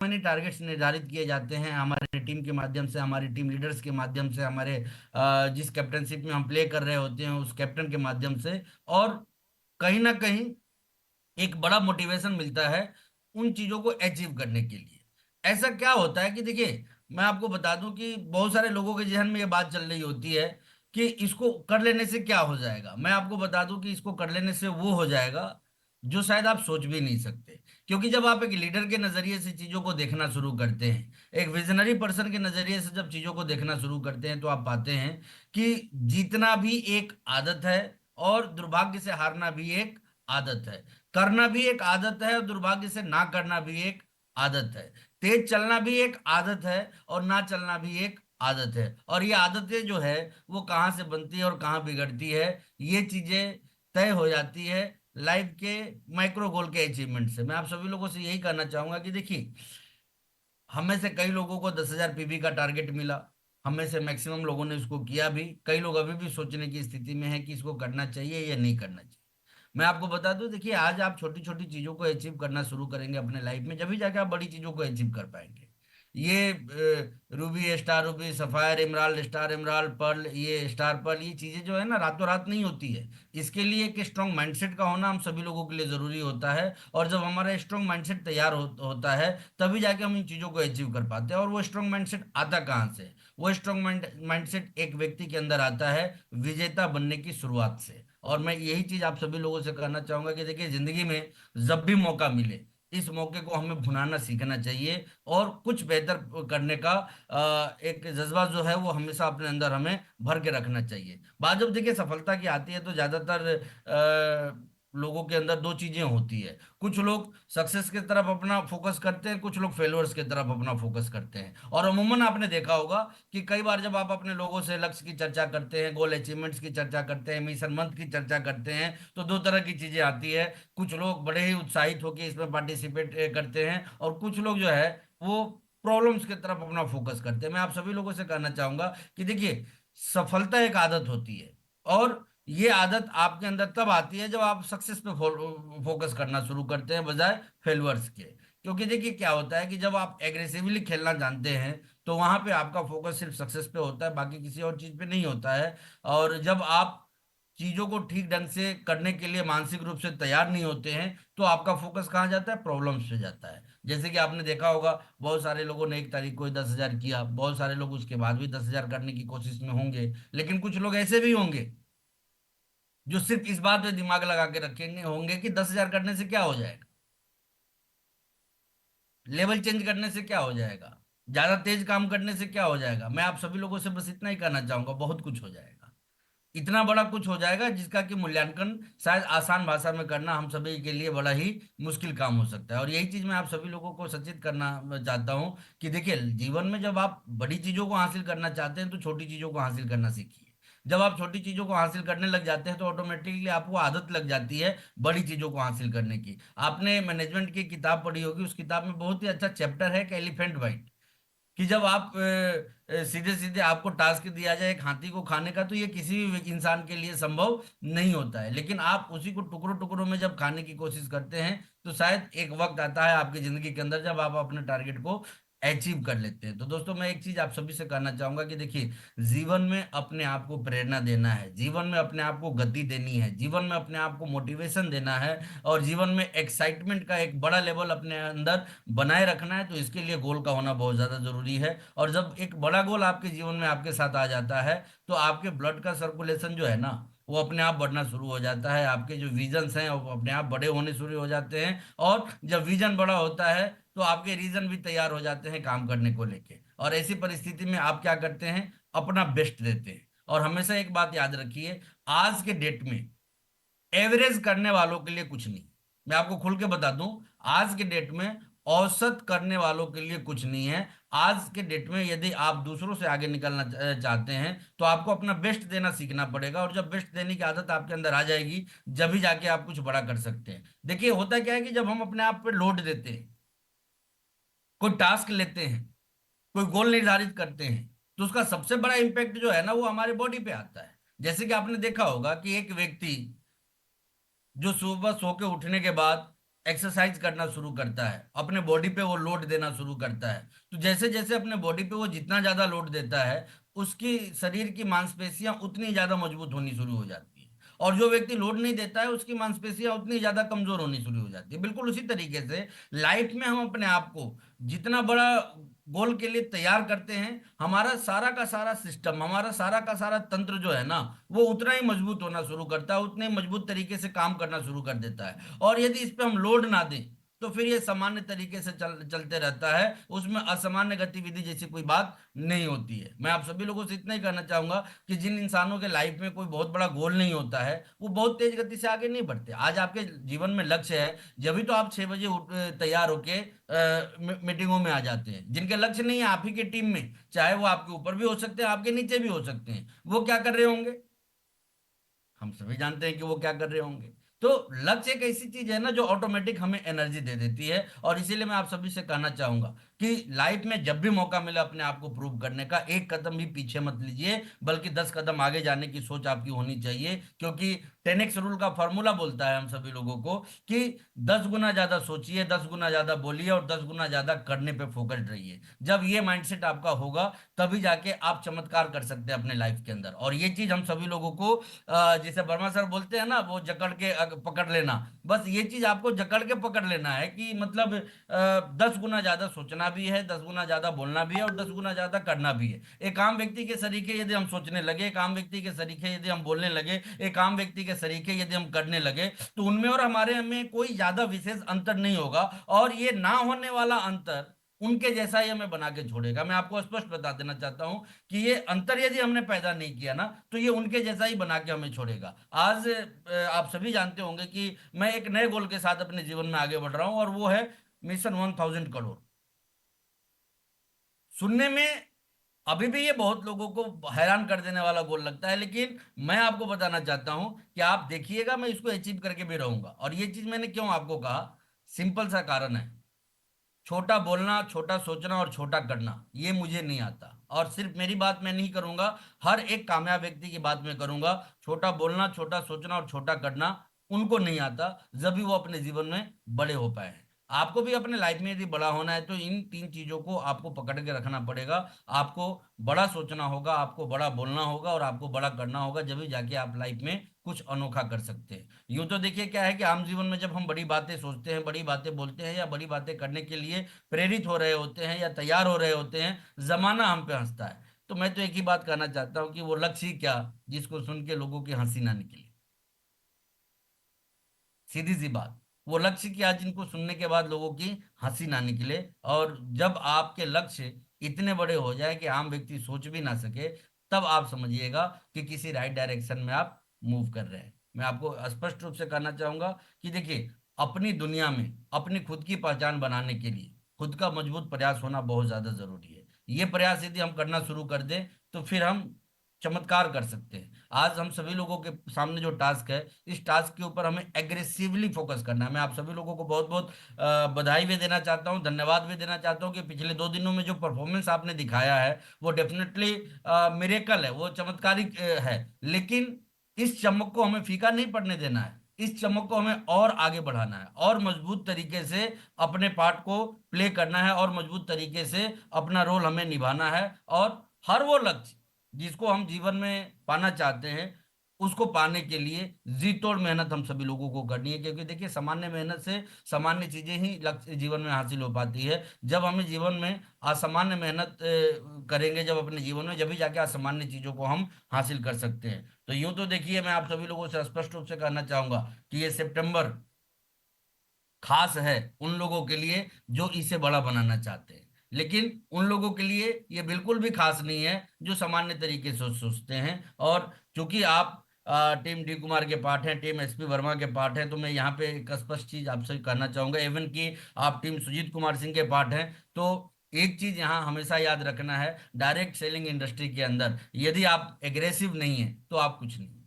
मैंने टारगेट्स निर्धारित किए जाते हैं हमारे टीम के माध्यम से, हमारे टीम लीडर्स के माध्यम से, हमारे जिस कैप्टनशिप में हम प्ले कर रहे होते हैं उस कैप्टन के माध्यम से। और कहीं ना कहीं एक बड़ा मोटिवेशन मिलता है उन चीजों को अचीव करने के लिए। ऐसा क्या होता है कि देखिए, मैं आपको बता दूं कि बहुत सारे लोगों के जहन में ये बात चल रही होती है कि इसको कर लेने से क्या हो जाएगा। मैं आपको बता दूं कि इसको कर लेने से वो हो जाएगा जो शायद आप सोच भी नहीं सकते। क्योंकि जब आप एक लीडर के नजरिए से चीजों को देखना शुरू करते हैं, एक विजनरी पर्सन के नजरिए से जब चीजों को देखना शुरू करते हैं, तो आप पाते हैं कि जीतना भी एक आदत है और दुर्भाग्य से हारना भी एक आदत है। करना भी एक आदत है और दुर्भाग्य से ना करना भी एक आदत है। तेज चलना भी एक आदत है और ना चलना भी एक आदत है। और ये आदतें जो है वो कहाँ से बनती है और कहाँ बिगड़ती है, ये चीजें तय हो जाती है लाइफ के माइक्रो गोल के अचीवमेंट से। मैं आप सभी लोगों से यही कहना चाहूंगा कि देखिए, हम में से कई लोगों को 10,000 पीबी का टारगेट मिला। हम में से मैक्सिमम लोगों ने इसको किया भी। कई लोग अभी भी सोचने की स्थिति में है कि इसको करना चाहिए या नहीं करना चाहिए। मैं आपको बता दूं, देखिए, आज आप छोटी छोटी चीजों को अचीव करना शुरू करेंगे अपने लाइफ में, जब भी जाके आप बड़ी चीजों को अचीव कर पाएंगे। ये ruby, star ruby, sapphire emerald, star emerald, pearl, ये स्टार पर्ल, ये चीजें जो है ना, रातों रात नहीं होती है। इसके लिए एक स्ट्रांग माइंडसेट का होना हम सभी लोगों के लिए जरूरी होता है। और जब हमारा स्ट्रांग माइंडसेट तैयार होता है, तभी जाके हम इन चीजों को अचीव कर पाते हैं। और वो स्ट्रांग माइंडसेट आता कहाँ से? वो स्ट्रांग माइंडसेट एक व्यक्ति के अंदर आता है विजेता बनने की शुरुआत से। और मैं यही चीज आप सभी लोगों से कहना चाहूंगा कि देखिए, जिंदगी में जब भी मौका मिले, इस मौके को हमें भुनाना सीखना चाहिए और कुछ बेहतर करने का एक जज्बा जो है वो हमेशा अपने अंदर हमें भर के रखना चाहिए। बात जब देखिए सफलता की आती है, तो ज्यादातर लोगों के अंदर दो चीजें होती है। कुछ लोग सक्सेस की तरफ अपना फोकस करते हैं, कुछ लोग फेलियर्स की तरफ अपना फोकस करते हैं। और अमूमन आपने देखा होगा कि कई बार जब आप अपने लोगों से लक्ष्य की चर्चा करते हैं, गोल अचीवमेंट्स की चर्चा करते हैं, मिशन मंथ की चर्चा करते हैं, तो दो तरह की चीजें आती है। कुछ लोग बड़े ही उत्साहित होकर इसमें पार्टिसिपेट करते हैं, और कुछ लोग जो है वो प्रॉब्लम्स की तरफ अपना फोकस करते हैं। मैं आप सभी लोगों से कहना चाहूंगा कि देखिए, सफलता एक आदत होती है। और ये आदत आपके अंदर तब आती है जब आप सक्सेस पे फोकस करना शुरू करते हैं बजाय फेलवर्स के। क्योंकि देखिए क्या होता है कि जब आप एग्रेसिवली खेलना जानते हैं, तो वहां पे आपका फोकस सिर्फ सक्सेस पे होता है, बाकी किसी और चीज पे नहीं होता है। और जब आप चीजों को ठीक ढंग से करने के लिए मानसिक रूप से तैयार नहीं होते हैं, तो आपका फोकस कहाँ जाता है? प्रॉब्लम्स पे जाता है। जैसे कि आपने देखा होगा, बहुत सारे लोगों ने 1 तारीख को ही 10,000 किया, बहुत सारे लोग उसके बाद भी 10,000 करने की कोशिश में होंगे। लेकिन कुछ लोग ऐसे भी होंगे जो सिर्फ इस बात पे दिमाग लगा के रखेंगे होंगे कि 10,000 करने से क्या हो जाएगा, लेवल चेंज करने से क्या हो जाएगा, ज्यादा तेज काम करने से क्या हो जाएगा। मैं आप सभी लोगों से बस इतना ही कहना चाहूंगा, बहुत कुछ हो जाएगा। इतना बड़ा कुछ हो जाएगा जिसका कि मूल्यांकन शायद आसान भाषा में करना हम सभी के लिए बड़ा ही मुश्किल काम हो सकता है। और यही चीज मैं आप सभी लोगों को सचेत करना चाहता हूं कि देखिए, जीवन में जब आप बड़ी चीजों को हासिल करना चाहते हैं, तो छोटी चीजों को हासिल करना सीखिए। जब आप छोटी चीजों को हासिल करने लग जाते हैं, तो ऑटोमेटिकली आपको आदत लग जाती है बड़ी चीजों को हासिल करने की। आपने मैनेजमेंट की किताब पढ़ी होगी, उस किताब में बहुत ही अच्छा चैप्टर है, कि एलिफेंट बाइट। कि जब आप सीधे सीधे आपको टास्क दिया जाए एक हाथी को खाने का, तो ये किसी भी इंसान के लिए संभव नहीं होता है। लेकिन आप उसी को टुकड़ों टुकड़ों में जब खाने की कोशिश करते हैं, तो शायद एक वक्त आता है आपकी जिंदगी के अंदर जब आप अपने टारगेट को अचीव कर लेते हैं। तो दोस्तों, मैं एक चीज आप सभी से कहना चाहूंगा कि देखिए, जीवन में अपने आप को प्रेरणा देना है, जीवन में अपने आप को गति देनी है, जीवन में अपने आप को मोटिवेशन देना है, और जीवन में एक्साइटमेंट का एक बड़ा लेवल अपने अंदर बनाए रखना है, तो इसके लिए गोल का होना बहुत ज्यादा जरूरी है। और जब एक बड़ा गोल आपके जीवन में आपके साथ आ जाता है, तो आपके ब्लड का सर्कुलेशन जो है ना, वो अपने आप बढ़ना शुरू हो जाता है। आपके जो विजन्स हैं वो अपने आप बड़े होने शुरू हो जाते हैं। और जब विजन बड़ा होता है, तो आपके रीजन भी तैयार हो जाते हैं काम करने को लेके। और ऐसी परिस्थिति में आप क्या करते हैं? अपना बेस्ट देते हैं। और हमेशा एक बात याद रखिए, आज के डेट में एवरेज करने वालों के लिए कुछ नहीं। मैं आपको खुल के बता दूं, आज के डेट में औसत करने वालों के लिए कुछ नहीं है। आज के डेट में यदि आप दूसरों से आगे निकलना चाहते हैं, तो आपको अपना बेस्ट देना सीखना पड़ेगा। और जब बेस्ट देने की आदत आपके अंदर आ जाएगी, जब भी जाके आप कुछ बड़ा कर सकते हैं। देखिए, होता क्या है कि जब हम अपने आप पे लोड देते हैं, कोई टास्क लेते हैं, कोई गोल निर्धारित करते हैं, तो उसका सबसे बड़ा इंपैक्ट जो है ना, वो हमारे बॉडी पे आता है। जैसे कि आपने देखा होगा कि एक व्यक्ति जो सुबह सो के उठने के बाद एक्सरसाइज करना शुरू करता है, अपने बॉडी पे वो लोड देना शुरू करता है। तो जैसे जैसे अपने बॉडी पे वो जितना ज्यादा लोड देता है, उसकी शरीर की मांसपेशियां उतनी ज्यादा मजबूत होनी शुरू हो जाती है। और जो व्यक्ति लोड नहीं देता है, उसकी मांसपेशियां उतनी ज्यादा कमजोर होनी शुरू हो जाती है। बिल्कुल उसी तरीके से लाइफ में हम अपने आप को जितना बड़ा गोल के लिए तैयार करते हैं, हमारा सारा का सारा सिस्टम, हमारा सारा का सारा तंत्र जो है ना, वो उतना ही मजबूत होना शुरू करता है, उतने मजबूत तरीके से काम करना शुरू कर देता है। और यदि इस पे हम लोड ना दें, तो फिर ये सामान्य तरीके से चलते रहता है, उसमें असामान्य गतिविधि जैसी कोई बात नहीं होती है। मैं आप सभी लोगों से इतना ही कहना चाहूंगा कि जिन इंसानों के लाइफ में कोई बहुत बड़ा गोल नहीं होता है, वो बहुत तेज गति से आगे नहीं बढ़ते। आज आपके जीवन में लक्ष्य है, जब तो आप 6 बजे तैयार होके मीटिंगों में आ जाते हैं। जिनके लक्ष्य नहीं है आप ही की टीम में, चाहे वो आपके ऊपर भी हो सकते हैं, आपके नीचे भी हो सकते हैं, वो क्या कर रहे होंगे? हम सभी जानते हैं कि वो क्या कर रहे होंगे। तो लक्ष्य एक ऐसी चीज है ना, जो ऑटोमेटिक हमें एनर्जी दे देती है। और इसीलिए मैं आप सभी से कहना चाहूंगा कि लाइफ में जब भी मौका मिले अपने आप को प्रूव करने का, एक कदम भी पीछे मत लीजिए, बल्कि 10 कदम आगे जाने की सोच आपकी होनी चाहिए। क्योंकि 10x रूल का फॉर्मूला बोलता है हम सभी लोगों को कि 10 गुना ज्यादा सोचिए, 10 गुना ज्यादा बोलिए, और 10 गुना ज्यादा करने पे फोकस्ड रहिए। जब ये माइंडसेट आपका होगा, तभी जाके आप चमत्कार कर सकते हैं अपने लाइफ के अंदर। और ये चीज हम सभी लोगों को जैसे वर्मा सर बोलते हैं ना, वो जकड़ के पकड़ लेना। बस ये चीज आपको जकड़ के पकड़ लेना है कि मतलब 10 गुना ज्यादा सोचना भी है, 10 गुना ज्यादा बोलना भी है, और 10 गुना ज्यादा करना भी है। एक आम व्यक्ति के सरीखे यदि हम सोचने लगे, एक आम व्यक्ति के सरीखे यदि हम बोलने लगे, एक आम व्यक्ति के सरीखे यदि हम करने लगे, तो उनमें और हमारे में कोई ज्यादा विशेष अंतर नहीं होगा। और ये ना होने वाला अंतर उनके जैसा ही हमें बना के छोड़ेगा। मैं आपको स्पष्ट बता देना चाहता हूं कि ये अंतर यदि हमने पैदा नहीं किया ना, तो ये उनके जैसा ही बना के हमें छोड़ेगा। आज आप सभी जानते होंगे कि मैं एक नए गोल के साथ अपने जीवन में आगे बढ़ रहा हूं, और वो है मिशन 1000 करोड़। सुनने में अभी भी ये बहुत लोगों को हैरान कर देने वाला गोल लगता है, लेकिन मैं आपको बताना चाहता हूं कि आप देखिएगा, मैं इसको अचीव करके भी रहूंगा। और ये चीज मैंने क्यों आपको कहा, सिंपल सा कारण है। छोटा बोलना, छोटा सोचना और छोटा करना, ये मुझे नहीं आता। और सिर्फ मेरी बात मैं नहीं करूंगा, हर एक कामयाब व्यक्ति की बात मैं करूंगा। छोटा बोलना, छोटा सोचना और छोटा करना उनको नहीं आता, जब भी वो अपने जीवन में बड़े हो पाए हैं। आपको भी अपने लाइफ में यदि बड़ा होना है, तो इन 3 चीजों को आपको पकड़ के रखना पड़ेगा। आपको बड़ा सोचना होगा, आपको बड़ा बोलना होगा, और आपको बड़ा करना होगा, जब भी जाके आप लाइफ में कुछ अनोखा कर सकते हैं। यूं तो देखिए क्या है कि आम जीवन में जब हम बड़ी बातें सोचते हैं, बड़ी बातें बोलते हैं, या बड़ी बातें करने के लिए प्रेरित हो रहे होते हैं या तैयार हो रहे होते हैं, जमाना हम पे हंसता है। तो मैं तो एक ही बात कहना चाहता हूँ कि वो लक्ष्य ही क्या, जिसको सुन के लोगों की हंसी ना निकले। सीधी सी बात, वो लक्ष्य क्या जिनको सुनने के बाद लोगों की हंसी ना निकले। और जब आपके लक्ष्य इतने बड़े हो जाए कि आम व्यक्ति सोच भी ना सके, तब आप समझिएगा कि किसी राइट डायरेक्शन में आप मूव कर रहे हैं। मैं आपको स्पष्ट रूप से कहना चाहूंगा कि देखिए, अपनी दुनिया में अपनी खुद की पहचान बनाने के लिए खुद का मजबूत प्रयास होना बहुत ज्यादा जरूरी है। ये प्रयास यदि हम करना शुरू कर दें, तो फिर हम चमत्कार कर सकते हैं। आज हम सभी लोगों के सामने जो टास्क है, इस टास्क के ऊपर हमें एग्रेसिवली फोकस करना है। मैं आप सभी लोगों को बहुत बहुत बधाई भी देना चाहता हूं, धन्यवाद भी देना चाहता हूं कि पिछले 2 दिनों में जो परफॉर्मेंस आपने दिखाया है, वो डेफिनेटली मिरेकल है, वो चमत्कारिक है। लेकिन इस चमक को हमें फीका नहीं पड़ने देना है। इस चमक को हमें और आगे बढ़ाना है, और मजबूत तरीके से अपने पार्ट को प्ले करना है, और मजबूत तरीके से अपना रोल हमें निभाना है। और हर वो लक्ष्य जिसको हम जीवन में पाना चाहते हैं, उसको पाने के लिए जी तोड़ मेहनत हम सभी लोगों को करनी है। क्योंकि देखिए, सामान्य मेहनत से सामान्य चीजें ही लक्ष्य जीवन में हासिल हो पाती है। जब हमें जीवन में असामान्य मेहनत करेंगे, जब अपने जीवन में, जब भी जाके असामान्य चीजों को हम हासिल कर सकते हैं। तो यूं तो देखिए, मैं आप सभी लोगों से स्पष्ट रूप से कहना चाहूंगा कि ये सितंबर खास है उन लोगों के लिए जो इसे बड़ा बनाना चाहते हैं। लेकिन उन लोगों के लिए ये बिल्कुल भी खास नहीं है जो सामान्य तरीके से सोचते हैं। और चूंकि आप टीम डी कुमार के पार्ट हैं, टीम एसपी वर्मा के पार्ट हैं, तो मैं यहाँ पे एक स्पष्ट चीज आपसे कहना चाहूंगा, इवन कि आप टीम सुजीत कुमार सिंह के पार्ट हैं, तो एक चीज यहाँ हमेशा याद रखना है, डायरेक्ट सेलिंग इंडस्ट्री के अंदर यदि आप एग्रेसिव नहीं है, तो आप कुछ नहीं।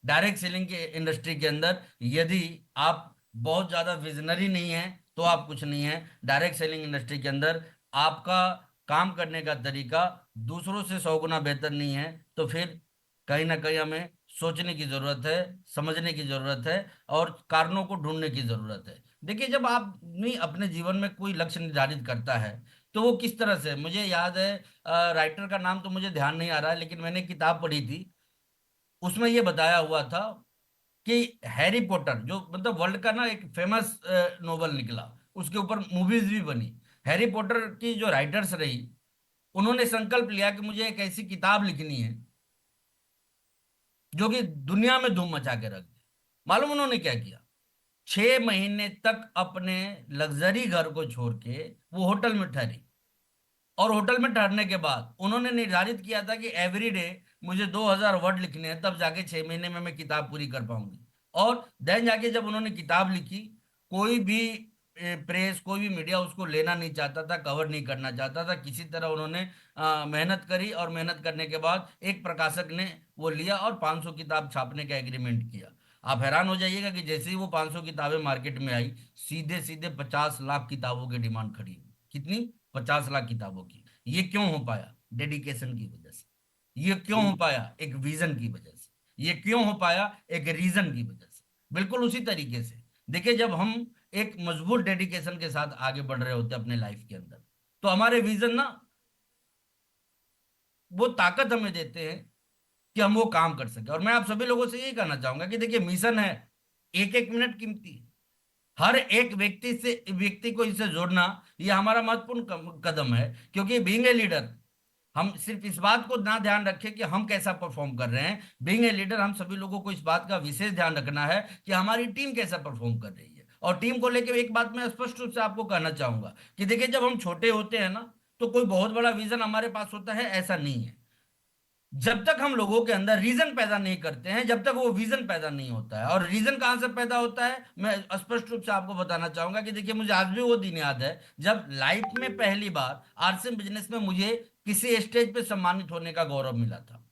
डायरेक्ट सेलिंग के इंडस्ट्री के अंदर यदि आप बहुत ज्यादा विजनरी नहीं है, तो आप कुछ नहीं है। डायरेक्ट सेलिंग इंडस्ट्री के अंदर आपका काम करने का तरीका दूसरों से 100 गुना बेहतर नहीं है, तो फिर कहीं ना कहीं हमें सोचने की जरूरत है, समझने की जरूरत है, और कारणों को ढूंढने की जरूरत है। देखिए, जब आदमी अपने जीवन में कोई लक्ष्य निर्धारित करता है तो वो किस तरह से, मुझे याद है, राइटर का नाम तो मुझे ध्यान नहीं आ रहा है, लेकिन मैंने किताब पढ़ी थी, उसमें ये बताया हुआ था कि हैरी पॉटर जो मतलब वर्ल्ड का ना एक फेमस नोवेल निकला, उसके ऊपर मूवीज भी बनी। हैरी पॉटर की जो राइटर्स रही, उन्होंने संकल्प लिया कि मुझे एक ऐसी किताब लिखनी है जो कि दुनिया में धूम मचा के रख दे। मालूम उन्होंने क्या किया? 6 महीने तक अपने लग्जरी घर को छोड़ के वो होटल में ठहरी, और होटल में ठहरने के बाद उन्होंने निर्धारित किया था कि एवरी डे मुझे 2,000 वर्ड लिखने हैं, तब जाके 6 महीने में मैं किताब पूरी कर पाऊंगी। और देन जाके जब उन्होंने किताब लिखी, कोई भी प्रेस, कोई भी मीडिया उसको लेना नहीं चाहता था, कवर नहीं करना चाहता था, किसी तरह उन्होंने मेहनत करी, और मेहनत करने के बाद एक प्रकाशक ने वो लिया और 500 किताब छापने का एग्रीमेंट किया। आप हैरान हो जाइएगा कि जैसे ही वो 500 किताबें मार्केट में आई, सीधे सीधे 50 लाख किताबों की डिमांड खड़ी हुई। कितनी? 50 लाख किताबों की। ये क्यों हो पाया? डेडिकेशन की वजह से। ये क्यों हो पाया? एक विजन की वजह से। ये क्यों हो पाया? एक रीजन की वजह से। बिल्कुल उसी तरीके से देखिए, जब हम एक मजबूत डेडिकेशन के साथ आगे बढ़ रहे होते हैं अपने लाइफ के अंदर, तो हमारे विजन ना वो ताकत हमें देते हैं कि हम वो काम कर सके। और मैं आप सभी लोगों से यही कहना चाहूंगा कि देखिए, मिशन है, एक एक मिनट कीमती है। हर एक व्यक्ति को इससे जोड़ना, ये हमारा महत्वपूर्ण कदम है, क्योंकि बीइंग ए लीडर, हम सिर्फ इस बात को ना ध्यान रखें कि हम कैसा परफॉर्म कर रहे हैं। बीइंग ए लीडर, हम सभी लोगों को इस बात का विशेष ध्यान रखना है कि हमारी टीम कैसा परफॉर्म कर रही है। और टीम को लेकर एक बात मैं स्पष्ट रूप से आपको कहना चाहूंगा कि देखिए, जब हम छोटे होते हैं ना, तो कोई बहुत बड़ा विजन हमारे पास होता है, ऐसा नहीं है। जब तक हम लोगों के अंदर रीजन पैदा नहीं करते हैं, जब तक वो विजन पैदा नहीं होता है। और रीजन कहां से पैदा होता है, मैं स्पष्ट रूप से आपको बताना चाहूंगा कि देखिए, मुझे आज भी वो दिन याद है जब लाइफ में पहली बार आरसीएम बिजनेस में मुझे किसी स्टेज पे सम्मानित होने का गौरव मिला था।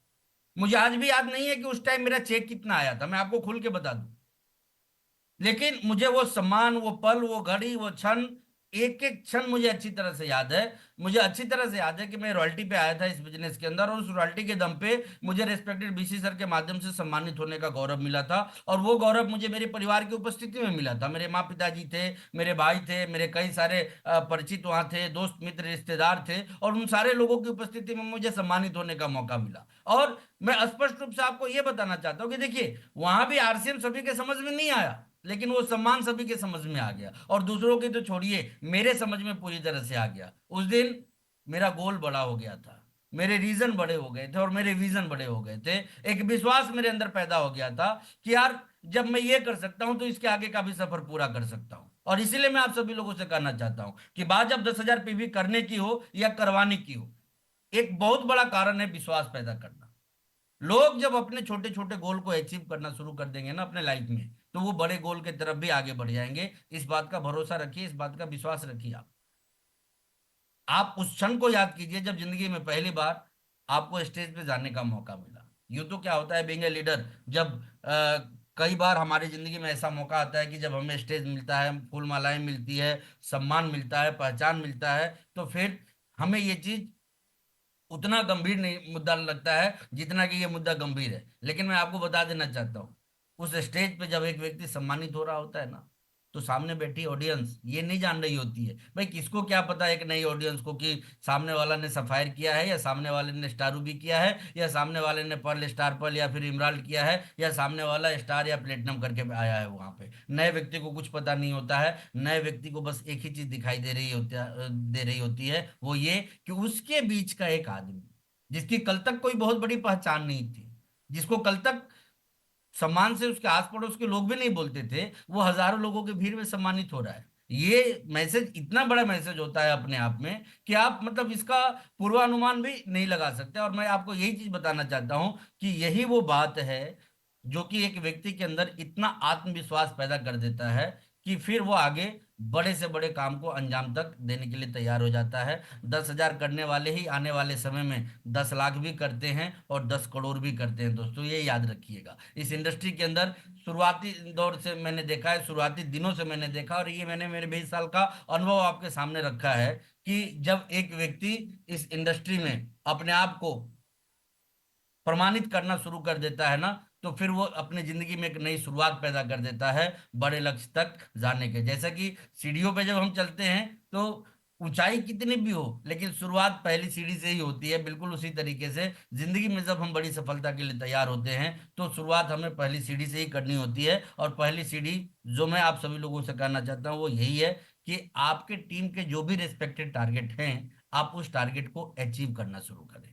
मुझे आज भी याद नहीं है कि उस टाइम मेरा चेक कितना आया था, मैं आपको खुल के बता दूं। लेकिन मुझे वो सम्मान, वो पल, वो घड़ी, वो क्षण, एक एक क्षण मुझे अच्छी तरह से याद है। मुझे अच्छी तरह से याद है कि मैं रॉयल्टी पे आया था इस बिजनेस के अंदर, और उस रॉयल्टी के दम पे मुझे रेस्पेक्टेड बीसी सर के माध्यम से सम्मानित होने का गौरव मिला था। और वो गौरव मुझे मेरे परिवार की उपस्थिति में मिला था। मेरे माँ पिताजी थे, मेरे भाई थे, मेरे कई सारे परिचित वहाँ थे, दोस्त मित्र रिश्तेदार थे, और उन सारे लोगों की उपस्थिति में मुझे सम्मानित होने का मौका मिला। और मैं स्पष्ट रूप से आपको ये बताना चाहता हूँ कि देखिए, वहां भी आरसीएम सभी के समझ में नहीं आया, लेकिन वो सम्मान सभी के समझ में आ गया, और दूसरों के तो छोड़िए, मेरे समझ में पूरी तरह से आ गया। उस दिन मेरा गोल बड़ा हो गया था, मेरे रीजन बड़े हो गए थे, और मेरे विजन बड़े हो गए थे। एक विश्वास मेरे अंदर पैदा हो गया था कि यार, जब मैं ये कर सकता हूं तो इसके आगे का भी सफर पूरा कर सकता हूं। और इसीलिए मैं आप सभी लोगों से कहना चाहता हूं कि बात जब 10,000 पीवी करने की हो या करवाने की हो, एक बहुत बड़ा कारण है विश्वास पैदा करना। लोग जब अपने छोटे छोटे गोल को अचीव करना शुरू कर देंगे ना अपने लाइफ में, तो वो बड़े गोल की तरफ भी आगे बढ़ जाएंगे। इस बात का भरोसा रखिए, इस बात का विश्वास रखिए। आप उस क्षण को याद कीजिए जब जिंदगी में पहली बार आपको स्टेज पे जाने का मौका मिला। यूं तो क्या होता है बीइंग ए लीडर, जब कई बार हमारी जिंदगी में ऐसा मौका आता है कि जब हमें स्टेज मिलता है, फूल मालाएं मिलती है, सम्मान मिलता है, पहचान मिलता है, तो फिर हमें ये चीज उतना गंभीर नहीं मुद्दा लगता है जितना कि ये मुद्दा गंभीर है। लेकिन मैं आपको बता देना चाहता हूँ, उस स्टेज पे जब एक व्यक्ति सम्मानित हो रहा होता है ना, तो सामने बैठी ऑडियंस ये नहीं जान रही होती है, भाई किसको क्या पता है, एक नई ऑडियंस को, कि सामने वाला ने सफायर किया है, या सामने वाले ने स्टार रूबी किया है, या सामने वाले ने पर्ल स्टार पर्ल या फिर इमराल्ड किया है, या सामने वाला स्टार या प्लेटिनम करके आया है। वहां पे नए व्यक्ति को कुछ पता नहीं होता है। नए व्यक्ति को बस एक ही चीज दिखाई दे रही होती है, वो ये कि उसके बीच का एक आदमी, जिसकी कल तक कोई बहुत बड़ी पहचान नहीं थी, जिसको कल तक सम्मान से उसके आस पड़ोस के लोग भी नहीं बोलते थे, वो हजारों लोगों की भीड़ में सम्मानित हो रहा है। ये मैसेज इतना बड़ा मैसेज होता है अपने आप में कि आप मतलब इसका पूर्वानुमान भी नहीं लगा सकते। और मैं आपको यही चीज बताना चाहता हूं कि यही वो बात है जो कि एक व्यक्ति के अंदर इतना आत्मविश्वास पैदा कर देता है कि फिर वो आगे बड़े से बड़े काम को अंजाम तक देने के लिए तैयार हो जाता है। 10,000 करने वाले ही आने वाले समय में 10 लाख भी करते हैं, और 10 करोड़ भी करते हैं। दोस्तों, ये याद रखिएगा। इस इंडस्ट्री के अंदर शुरुआती दौर से मैंने देखा है, शुरुआती दिनों से मैंने देखा, और ये मैंने मेरे 20 साल का अनुभव आपके सामने रखा है कि जब एक व्यक्ति इस इंडस्ट्री में अपने आप को प्रमाणित करना शुरू कर देता है ना, तो फिर वो अपनी जिंदगी में एक नई शुरुआत पैदा कर देता है बड़े लक्ष्य तक जाने के। जैसा कि सीढ़ियों पे जब हम चलते हैं तो ऊंचाई कितनी भी हो, लेकिन शुरुआत पहली सीढ़ी से ही होती है। बिल्कुल उसी तरीके से जिंदगी में जब हम बड़ी सफलता के लिए तैयार होते हैं तो शुरुआत हमें पहली सीढ़ी से ही करनी होती है। और पहली सीढ़ी जो मैं आप सभी लोगों से कहना चाहता हूँ वो यही है कि आपके टीम के जो भी रेस्पेक्टेड टारगेट हैं, आप उस टारगेट को अचीव करना शुरू करें।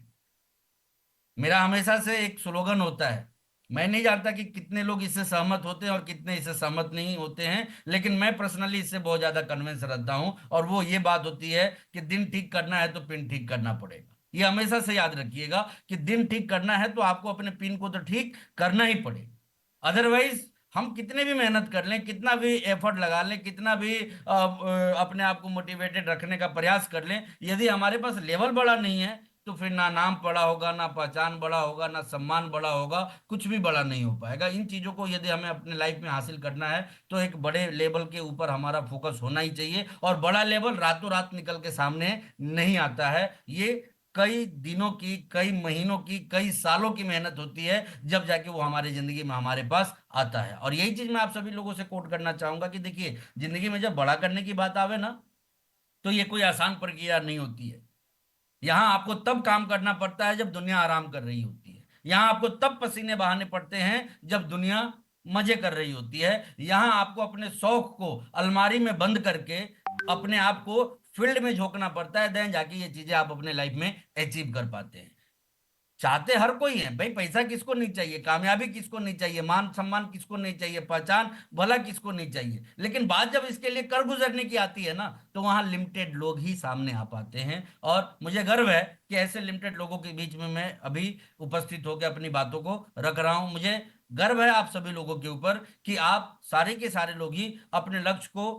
मेरा हमेशा से एक स्लोगन होता है, मैं नहीं जानता कि कितने लोग इससे सहमत होते हैं और कितने इससे सहमत नहीं होते हैं, लेकिन मैं पर्सनली इससे बहुत ज्यादा कन्विंस रहता हूं। और वो ये बात होती है कि दिन ठीक करना है तो पिन ठीक करना पड़ेगा। ये हमेशा से याद रखिएगा कि दिन ठीक करना है तो आपको अपने पिन को तो ठीक करना ही पड़ेगा। अदरवाइज हम कितने भी मेहनत कर लें, कितना भी एफर्ट लगा लें, कितना भी अपने आप को मोटिवेटेड रखने का प्रयास कर लें, यदि हमारे पास लेवल बड़ा नहीं है तो फिर ना नाम बड़ा होगा, ना पहचान बड़ा होगा, ना सम्मान बड़ा होगा, कुछ भी बड़ा नहीं हो पाएगा। इन चीजों को यदि हमें अपने लाइफ में हासिल करना है तो एक बड़े लेवल के ऊपर हमारा फोकस होना ही चाहिए। और बड़ा लेवल रातों रात निकल के सामने नहीं आता है, ये कई दिनों की, कई महीनों की, कई सालों की मेहनत होती है, जब जाके वो हमारी जिंदगी में हमारे पास आता है। और यही चीज मैं आप सभी लोगों से कोट करना चाहूंगा कि देखिए, जिंदगी में जब बड़ा करने की बात आवे ना, तो ये कोई आसान प्रक्रिया नहीं होती है। यहाँ आपको तब काम करना पड़ता है जब दुनिया आराम कर रही होती है। यहाँ आपको तब पसीने बहाने पड़ते हैं जब दुनिया मजे कर रही होती है। यहाँ आपको अपने शौक को अलमारी में बंद करके अपने आप को फील्ड में झोंकना पड़ता है, देन जाके ये चीजें आप अपने लाइफ में अचीव कर पाते हैं। चाहते हर कोई है भाई, पैसा किसको नहीं चाहिए, कामयाबी किसको नहीं चाहिए, मान सम्मान किसको नहीं चाहिए, पहचान भला किसको नहीं चाहिए। लेकिन बात जब इसके लिए कर गुजरने की आती है ना, तो वहां लिमिटेड लोग ही सामने आ पाते हैं। और मुझे गर्व है कि ऐसे लिमिटेड लोगों के बीच में मैं अभी उपस्थित होकर अपनी बातों को रख रहा हूं। मुझे गर्व है आप सभी लोगों के ऊपर कि आप सारे के सारे लोग ही अपने लक्ष्य को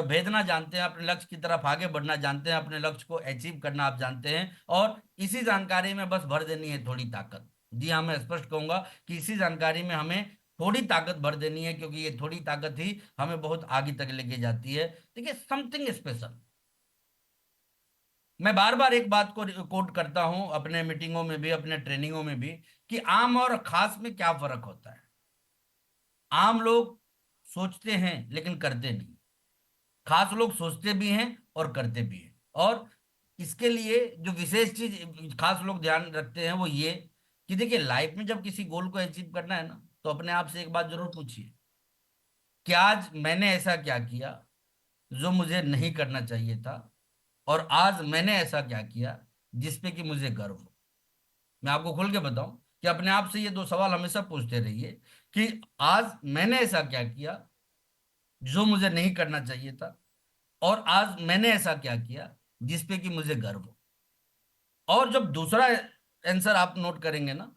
भेदना जानते हैं, अपने लक्ष्य की तरफ आगे बढ़ना जानते हैं, अपने लक्ष्य को अचीव करना आप जानते हैं। और इसी जानकारी में बस भर देनी है थोड़ी ताकत। जी हाँ, मैं स्पष्ट कहूंगा कि इसी जानकारी में हमें थोड़ी ताकत भर देनी है, क्योंकि ये थोड़ी ताकत ही हमें बहुत आगे तक लेके जाती है। देखिए, समथिंग स्पेशल। मैं बार बार एक बात को कोट करता हूं अपने मीटिंगों में भी, अपने ट्रेनिंगों में भी, कि आम और खास में क्या फर्क होता है। आम लोग सोचते हैं लेकिन करते नहीं, खास लोग सोचते भी हैं और करते भी हैं। और इसके लिए जो विशेष चीज खास लोग ध्यान रखते हैं वो ये, कि देखिए, लाइफ में जब किसी गोल को अचीव करना है ना, तो अपने आप से एक बात जरूर पूछिए कि आज मैंने ऐसा क्या किया जो मुझे नहीं करना चाहिए था, और आज मैंने ऐसा क्या किया जिसपे कि मुझे गर्व हो। मैं आपको खुल के बताऊं कि अपने आप से ये दो सवाल हमेशा पूछते रहिए कि आज मैंने ऐसा क्या किया जो मुझे नहीं करना चाहिए था, और आज मैंने ऐसा क्या किया जिसपे कि मुझे गर्व हो। और जब दूसरा आंसर आप नोट करेंगे ना,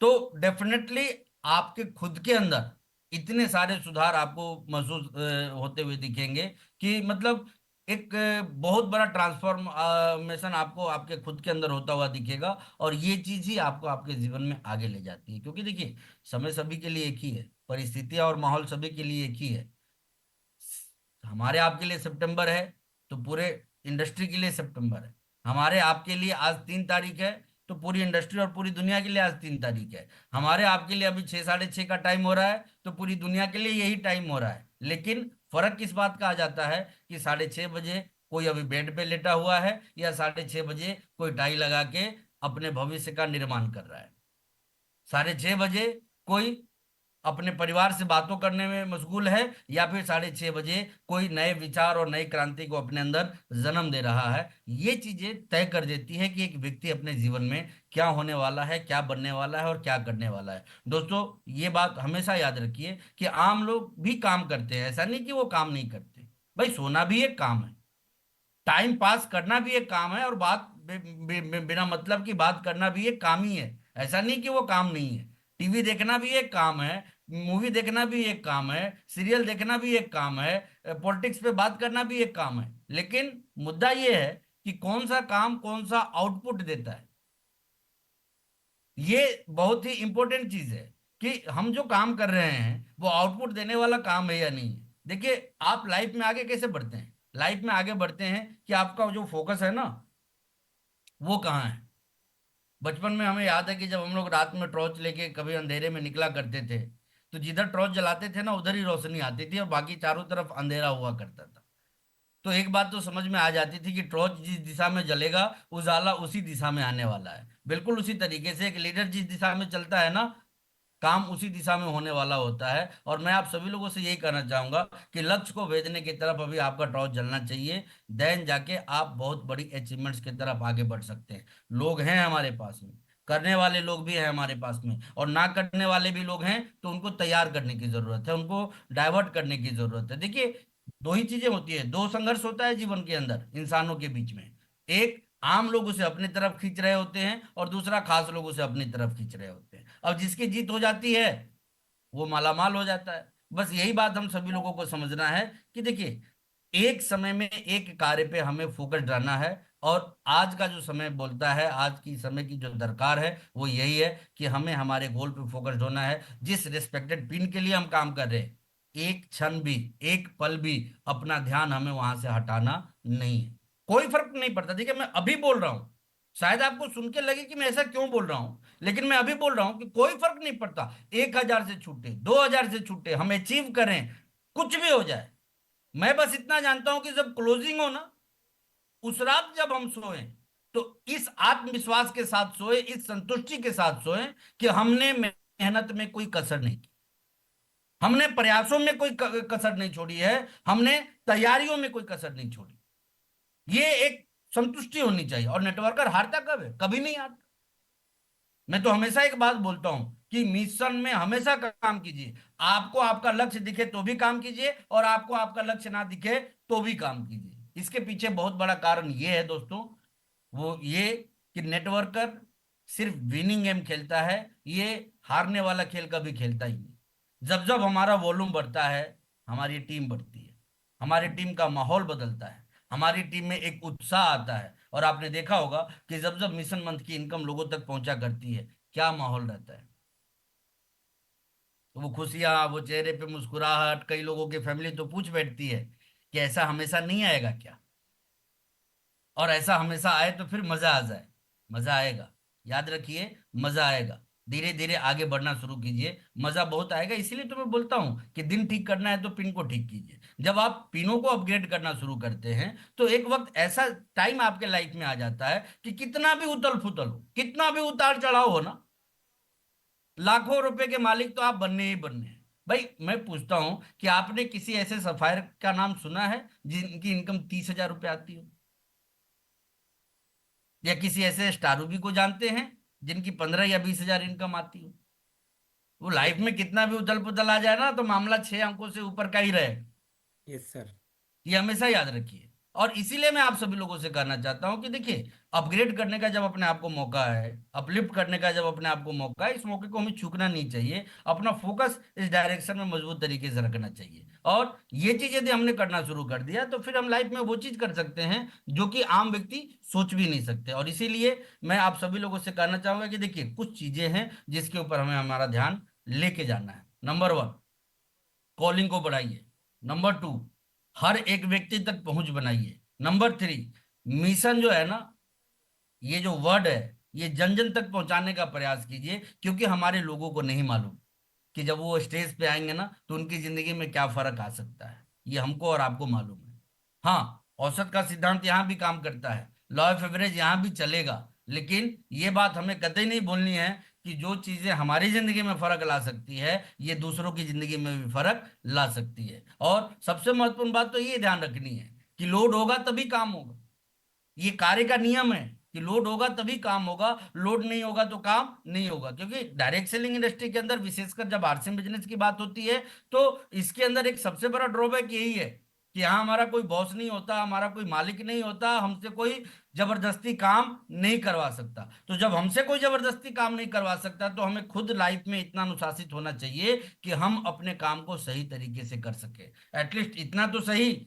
तो डेफिनेटली आपके खुद के अंदर इतने सारे सुधार आपको महसूस होते हुए दिखेंगे कि मतलब एक बहुत बड़ा ट्रांसफॉर्मेशन आपको आपके खुद के अंदर होता हुआ दिखेगा। और ये चीज ही आपको आपके जीवन में आगे ले जाती है, क्योंकि देखिए, समय सभी के लिए एक ही है, परिस्थितियां और माहौल सभी के लिए एक ही है। हमारे आपके लिए सितंबर है तो पूरे इंडस्ट्री के लिए सितंबर है। हमारे आपके लिए आज 3 तारीख है तो पूरी इंडस्ट्री और पूरी दुनिया के लिए आज 3 तारीख है। हमारे आपके लिए अभी 6, 6:30 का टाइम हो रहा है तो पूरी दुनिया के लिए यही टाइम हो रहा है। लेकिन फर्क किस बात का आ जाता है कि 6:30 बजे कोई अभी बेड पे लेटा हुआ है, या 6:30 बजे कोई टाई लगा के अपने भविष्य का निर्माण कर रहा है। 6:30 बजे कोई अपने परिवार से बातों करने में मशगूल है, या फिर 6:30 बजे कोई नए विचार और नई क्रांति को अपने अंदर जन्म दे रहा है। ये चीजें तय कर देती है कि एक व्यक्ति अपने जीवन में क्या होने वाला है, क्या बनने वाला है और क्या करने वाला है। दोस्तों, ये बात हमेशा याद रखिए कि आम लोग भी काम करते हैं, ऐसा नहीं कि वो काम नहीं करते। भाई, सोना भी एक काम है, टाइम पास करना भी एक काम है, और बिना मतलब की बात करना भी एक काम ही है। ऐसा नहीं कि वो काम नहीं है। टीवी देखना भी एक काम है, मूवी देखना भी एक काम है, सीरियल देखना भी एक काम है, पॉलिटिक्स पे बात करना भी एक काम है। लेकिन मुद्दा ये है कि कौन सा काम कौन सा आउटपुट देता है। ये बहुत ही इंपॉर्टेंट चीज है कि हम जो काम कर रहे हैं वो आउटपुट देने वाला काम है या नहीं है। देखिए, आप लाइफ में आगे कैसे बढ़ते हैं, लाइफ में आगे बढ़ते हैं कि आपका जो फोकस है ना, वो कहाँ है। बचपन में हमें याद है कि जब हम लोग रात में टॉर्च लेके कभी अंधेरे में निकला करते थे, तो जिधर टॉर्च जलाते थे ना उधर ही रोशनी आती थी और बाकी चारों तरफ अंधेरा हुआ करता था। तो एक बात तो समझ में आ जाती थी कि टॉर्च जिस दिशा में जलेगा, उजाला उसी दिशा में आने वाला है। बिल्कुल उसी तरीके से एक लीडर जिस दिशा में चलता है ना, काम उसी दिशा में होने वाला होता है। और मैं आप सभी लोगों से यही कहना चाहूंगा कि लक्ष्य को भेजने की तरफ अभी आपका टॉर्च जलना चाहिए। देन जाके आप बहुत बड़ी अचीवमेंट्स की तरफ आगे बढ़ सकते हैं। लोग हैं हमारे पास में, करने वाले लोग भी हैं हमारे पास में, और ना करने वाले भी लोग हैं, तो उनको तैयार करने की जरूरत है, उनको डाइवर्ट करने की जरूरत है। देखिए, दो ही चीजें होती है, दो संघर्ष होता है जीवन के अंदर इंसानों के बीच में। एक, आम लोग उसे अपनी तरफ खींच रहे होते हैं, और दूसरा खास लोग उसे अपनी तरफ खींच रहे होते हैं। अब जिसकी जीत हो जाती है वो मालामाल हो जाता है। बस यही बात हम सभी लोगों को समझना है कि देखिए, एक समय में एक कार्य पे हमें फोकस डालना है। और आज का जो समय बोलता है, आज की समय की जो दरकार है वो यही है कि हमें हमारे गोल पे फोकस होना है। जिस रिस्पेक्टेड पिन के लिए हम काम कर रहे हैं, एक क्षण भी, एक पल भी अपना ध्यान हमें वहां से हटाना नहीं है। कोई फर्क नहीं पड़ता। देखिए, मैं अभी बोल रहा हूं, शायद आपको सुन के लगे कि मैं ऐसा क्यों बोल रहा हूं, लेकिन मैं अभी बोल रहा हूं कि कोई फर्क नहीं पड़ता। 1,000 से छूटे, 2,000 से छूटे, हम अचीव करें, कुछ भी हो जाए। मैं बस इतना जानता हूं कि जब क्लोजिंग हो ना, उस रात जब हम सोए, तो इस आत्मविश्वास के साथ सोए, इस संतुष्टि के साथ सोए कि हमने मेहनत में कोई कसर नहीं की, हमने प्रयासों में कोई कसर नहीं छोड़ी है, हमने तैयारियों में कोई कसर नहीं छोड़ी। ये एक संतुष्टि होनी चाहिए। और नेटवर्कर हारता कब है? कभी नहीं हारता। मैं तो हमेशा एक बात बोलता हूं कि मिशन में हमेशा काम कीजिए। आपको आपका लक्ष्य दिखे तो भी काम कीजिए, और आपको आपका लक्ष्य ना दिखे तो भी काम कीजिए। इसके पीछे बहुत बड़ा कारण ये है दोस्तों, वो ये कि नेटवर्कर सिर्फ विनिंग गेम खेलता है, ये हारने वाला खेल कभी खेलता ही नहीं। जब जब हमारा वॉल्यूम बढ़ता है, हमारी टीम बढ़ती है, हमारी टीम का माहौल बदलता है, हमारी टीम में एक उत्साह आता है। और आपने देखा होगा कि जब जब मिशन मंथ की इनकम लोगों तक पहुंचा करती है, क्या माहौल रहता है। तो वो खुशियां, वो चेहरे पे मुस्कुराहट, कई लोगों की फैमिली तो पूछ बैठती है कि ऐसा हमेशा नहीं आएगा क्या? और ऐसा हमेशा आए तो फिर मजा आ जाए। मजा आएगा, याद रखिए, मजा आएगा। धीरे धीरे आगे बढ़ना शुरू कीजिए, मजा बहुत आएगा। इसीलिए तो मैं बोलता हूं कि दिन ठीक करना है तो पिन को ठीक कीजिए। जब आप पिनों को अपग्रेड करना शुरू करते हैं, तो एक वक्त ऐसा टाइम आपके लाइफ में आ जाता है कि कितना भी उथल फुथल हो, कितना भी उतार चढ़ाव हो ना, लाखों रुपए के मालिक तो आप बनने ही बनने हैं। भाई मैं पूछता हूं कि आपने किसी ऐसे सफायर का नाम सुना है जिनकी इनकम 30,000 रुपये आती हो? या किसी ऐसे स्टारूबी को जानते हैं जिनकी 15 या 20 हजार इनकम आती हो? वो लाइफ में कितना भी उथल पुथल आ जाए ना, तो मामला 6 अंकों से ऊपर का ही रहे। Yes sir. ये हमेशा याद रखिए। और इसीलिए मैं आप सभी लोगों से कहना चाहता हूं कि देखिए, अपग्रेड करने का जब अपने आप को मौका है, अपलिफ्ट करने का जब अपने आप को मौका है, इस मौके को हमें चूकना नहीं चाहिए। अपना फोकस इस डायरेक्शन में मजबूत तरीके से रखना चाहिए। और ये चीज यदि हमने करना शुरू कर दिया, तो फिर हम लाइफ में वो चीज कर सकते हैं जो कि आम व्यक्ति सोच भी नहीं सकते। और इसीलिए मैं आप सभी लोगों से कहना चाहूंगा कि देखिए, कुछ चीजें हैं जिसके ऊपर हमें हमारा ध्यान लेके जाना है। नंबर 1, कॉलिंग को बढ़ाइए। नंबर 2, हर एक व्यक्ति तक पहुंच बनाइए। नंबर 3, मिशन जो है ना, ये जो वर्ड है, ये जन जन तक पहुंचाने का प्रयास कीजिए। क्योंकि हमारे लोगों को नहीं मालूम कि जब वो स्टेज पे आएंगे ना, तो उनकी जिंदगी में क्या फर्क आ सकता है। ये हमको और आपको मालूम है। हाँ, औसत का सिद्धांत यहाँ भी काम करता है, लॉ ऑफ एवरेज यहाँ भी चलेगा। लेकिन ये बात हमें कतई नहीं बोलनी है कि जो चीजें हमारी जिंदगी में फर्क ला सकती है, ये दूसरों की जिंदगी में भी फर्क ला सकती है। और सबसे महत्वपूर्ण बात तो ये ध्यान रखनी है कि लोड होगा तभी काम होगा। ये कार्य का नियम है कि लोड होगा तभी काम होगा, लोड नहीं होगा तो काम नहीं होगा। क्योंकि डायरेक्ट सेलिंग इंडस्ट्री के अंदर, विशेषकर जब आरसीएम बिजनेस की बात होती है, तो इसके अंदर एक सबसे बड़ा ड्रॉबैक यही है कि यहाँ हमारा कोई बॉस नहीं होता, हमारा कोई मालिक नहीं होता, हमसे कोई जबरदस्ती काम नहीं करवा सकता। तो जब हमसे कोई जबरदस्ती काम नहीं करवा सकता, तो हमें खुद लाइफ में इतना अनुशासित होना चाहिए कि हम अपने काम को सही तरीके से कर सके। एटलीस्ट इतना तो सही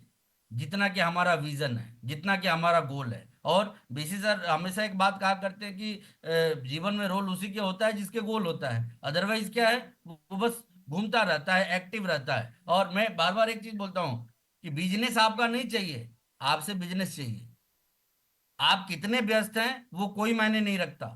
जितना कि हमारा विजन है, जितना कि हमारा गोल है। और बीसी सर हमेशा एक बात कहा करते हैं कि जीवन में रोल उसी के होता है जिसके गोल होता है। अदरवाइज क्या है, वो बस घूमता रहता है, एक्टिव रहता है। और मैं बार बार एक चीज बोलता हूँ कि बिजनेस आपका नहीं चाहिए, आपसे बिजनेस चाहिए। आप कितने व्यस्त हैं वो कोई मायने नहीं रखता।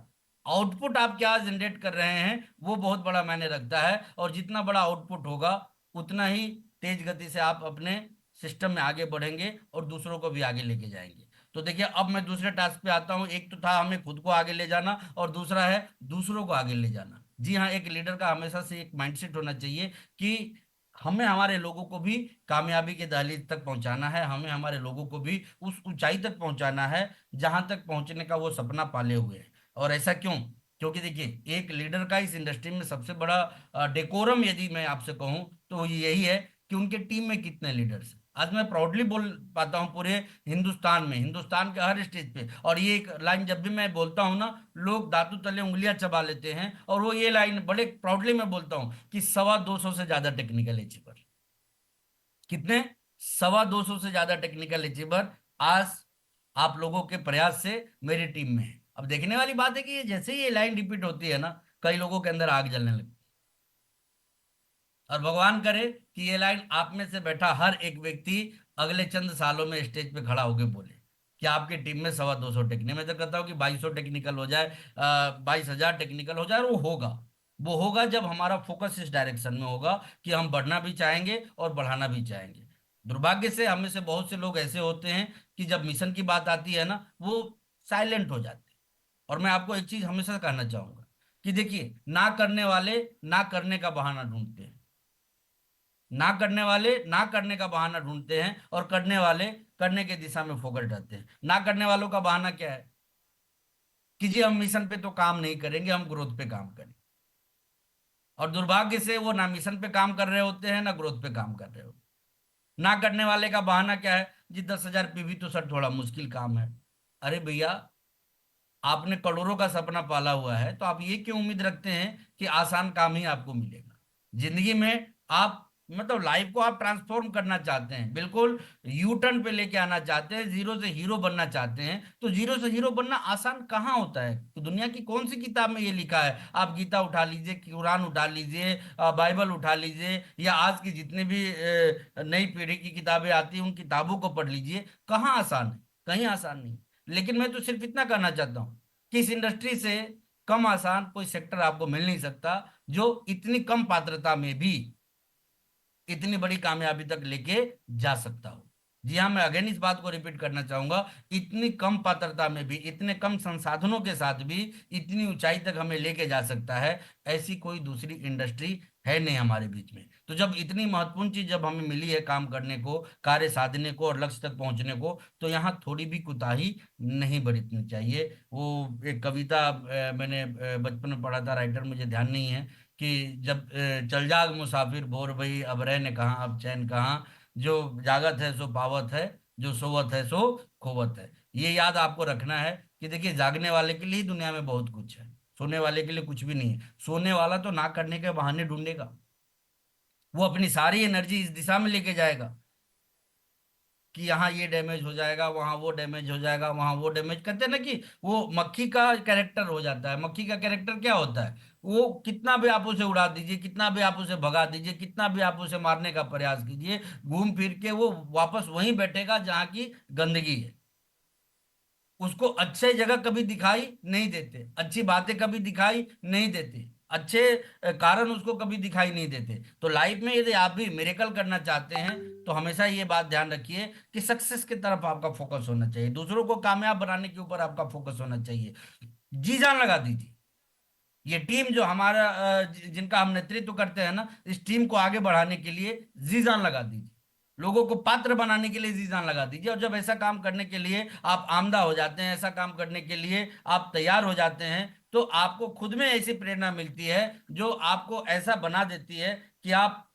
आउटपुट आप क्या जनरेट कर रहे हैं वो बहुत बड़ा मायने रखता है। और जितना बड़ा आउटपुट होगा उतना ही तेज गति से आप अपने सिस्टम में आगे बढ़ेंगे और दूसरों को भी आगे लेके जाएंगे। तो देखिए, अब मैं दूसरे टास्क पे आता हूँ। एक तो था हमें खुद को आगे ले जाना, और दूसरा है दूसरों को आगे ले जाना। जी हाँ, एक लीडर का हमेशा से एक माइंडसेट होना चाहिए कि हमें हमारे लोगों को भी कामयाबी के दहलीज तक पहुंचाना है, हमें हमारे लोगों को भी उस ऊंचाई तक पहुंचाना है जहां तक पहुंचने का वो सपना पाले हुए हैं। और ऐसा क्यों? क्योंकि देखिए, एक लीडर का इस इंडस्ट्री में सबसे बड़ा डेकोरम यदि मैं आपसे कहूं तो वो यही है कि उनके टीम में कितने लीडर्स हैं। आज मैं प्राउडली बोल पाता हूं पूरे हिंदुस्तान में, हिंदुस्तान के हर स्टेज पे, और ये एक लाइन जब भी मैं बोलता हूं ना, लोग दांतों तले उंगलियां चबा लेते हैं। और वो ये लाइन बड़े प्राउडली मैं बोलता हूं कि 250 से ज्यादा टेक्निकल अचीवर। कितने? 250 से ज्यादा टेक्निकल अचीवर आज आप लोगों के प्रयास से मेरी टीम में है। अब देखने वाली बात है कि ये जैसे ही ये लाइन रिपीट होती है ना, कई लोगों के अंदर आग जलने लगती है। और भगवान करे कि ये लाइन आप में से बैठा हर एक व्यक्ति अगले चंद सालों में स्टेज पे खड़ा होकर बोले कि आपकी टीम में 250 टेक्निकल, मैं तो कहता हूँ कि 2200 टेक्निकल हो जाए, 22,000 टेक्निकल हो जाए, और वो होगा। वो होगा जब हमारा फोकस इस डायरेक्शन में होगा कि हम बढ़ना भी चाहेंगे और बढ़ाना भी चाहेंगे। दुर्भाग्य से हम में से बहुत से लोग ऐसे होते हैं कि जब मिशन की बात आती है ना, वो साइलेंट हो जाते हैं। और मैं आपको एक चीज हमेशा कहना चाहूंगा कि देखिए, ना करने वाले ना करने का बहाना ढूंढते हैं। ना करने वाले ना करने का बहाना ढूंढते हैं, और करने वाले करने के दिशा में फोकस रहते हैं। ना करने वालों का बहाना क्या है? कि जी हम मिशन पे तो काम नहीं करेंगे, हम ग्रोथ पे काम करेंगे। और दुर्भाग्य से वो ना मिशन पे काम कर रहे होते हैं, ना ग्रोथ पे काम कर रहे होते हैं। ना करने वाले का बहाना क्या है? जी 10,000 पीवी तो सर थोड़ा मुश्किल काम है। अरे भैया, आपने करोड़ों का सपना पाला हुआ है, तो आप ये क्यों उम्मीद रखते हैं कि आसान काम ही आपको मिलेगा? जिंदगी में आप मतलब लाइफ को आप ट्रांसफॉर्म करना चाहते हैं, बिल्कुल यू टर्न पे लेके आना चाहते हैं, जीरो से हीरो बनना चाहते हैं, तो जीरो से हीरो बनना आसान कहाँ होता है? तो दुनिया की कौन सी किताब में ये लिखा है? आप गीता उठा लीजिए, कुरान उठा लीजिए, बाइबल उठा लीजिए, या आज की जितनी भी नई पीढ़ी की किताबें आती हैं उन किताबों को पढ़ लीजिए, कहाँ आसान है? कहीं आसान नहीं। लेकिन मैं तो सिर्फ इतना कहना चाहता हूँ कि इस इंडस्ट्री से कम आसान कोई सेक्टर आपको मिल नहीं सकता, जो इतनी कम पात्रता में भी इतनी बड़ी कामयाबी तक लेके जा सकता हो। जी हाँ, मैं अगेन इस बात को रिपीट करना चाहूंगा, इतनी कम पात्रता में भी, इतने कम संसाधनों के साथ भी इतनी ऊंचाई तक हमें लेके जा सकता है, ऐसी कोई दूसरी इंडस्ट्री है नहीं हमारे बीच में। तो जब इतनी महत्वपूर्ण चीज जब हमें मिली है काम करने को, कार्य साधने को और लक्ष्य तक पहुंचने को, तो यहाँ थोड़ी भी कुताही नहीं बरतनी चाहिए। वो एक कविता मैंने बचपन में पढ़ा था, राइटर मुझे ध्यान नहीं है, कि जब चल जाग मुसाफिर भोर भई अब रहने कहाँ, अब चैन कहाँ, जो जागत है सो पावत है, जो सोवत है सो खोवत है। ये याद आपको रखना है कि देखिए, जागने वाले के लिए ही दुनिया में बहुत कुछ है, सोने वाले के लिए कुछ भी नहीं है। सोने वाला तो ना करने के बहाने ढूंढेगा, वो अपनी सारी एनर्जी इस दिशा में लेके जाएगा कि यहाँ ये डैमेज हो जाएगा, वहां वो डैमेज हो जाएगा, वहां वो डैमेज, कहते हैं ना कि वो मक्खी का कैरेक्टर हो जाता है। मक्खी का कैरेक्टर क्या होता है? वो कितना भी आप उसे उड़ा दीजिए, कितना भी आप उसे भगा दीजिए, कितना भी आप उसे मारने का प्रयास कीजिए, घूम फिर के वो वापस वहीं बैठेगा जहाँ की गंदगी है। उसको अच्छे जगह कभी दिखाई नहीं देते, अच्छी बातें कभी दिखाई नहीं देती, अच्छे कारण उसको कभी दिखाई नहीं देते। तो लाइफ में यदि आप भी मिरेकल करना चाहते हैं, तो हमेशा ये बात ध्यान रखिए कि सक्सेस की तरफ आपका फोकस होना चाहिए, दूसरों को कामयाब बनाने के ऊपर आपका फोकस होना चाहिए। जी जान लगा दीजिए। ये टीम जो हमारा जिनका हम नेतृत्व करते हैं ना, इस टीम को आगे बढ़ाने के लिए जी जान लगा दीजिए। लोगों को पात्र बनाने के लिए जी जान लगा दीजिए। और जब ऐसा काम करने के लिए आप आमदा हो जाते हैं, ऐसा काम करने के लिए आप तैयार हो जाते हैं, तो आपको खुद में ऐसी प्रेरणा मिलती है जो आपको ऐसा बना देती है कि आप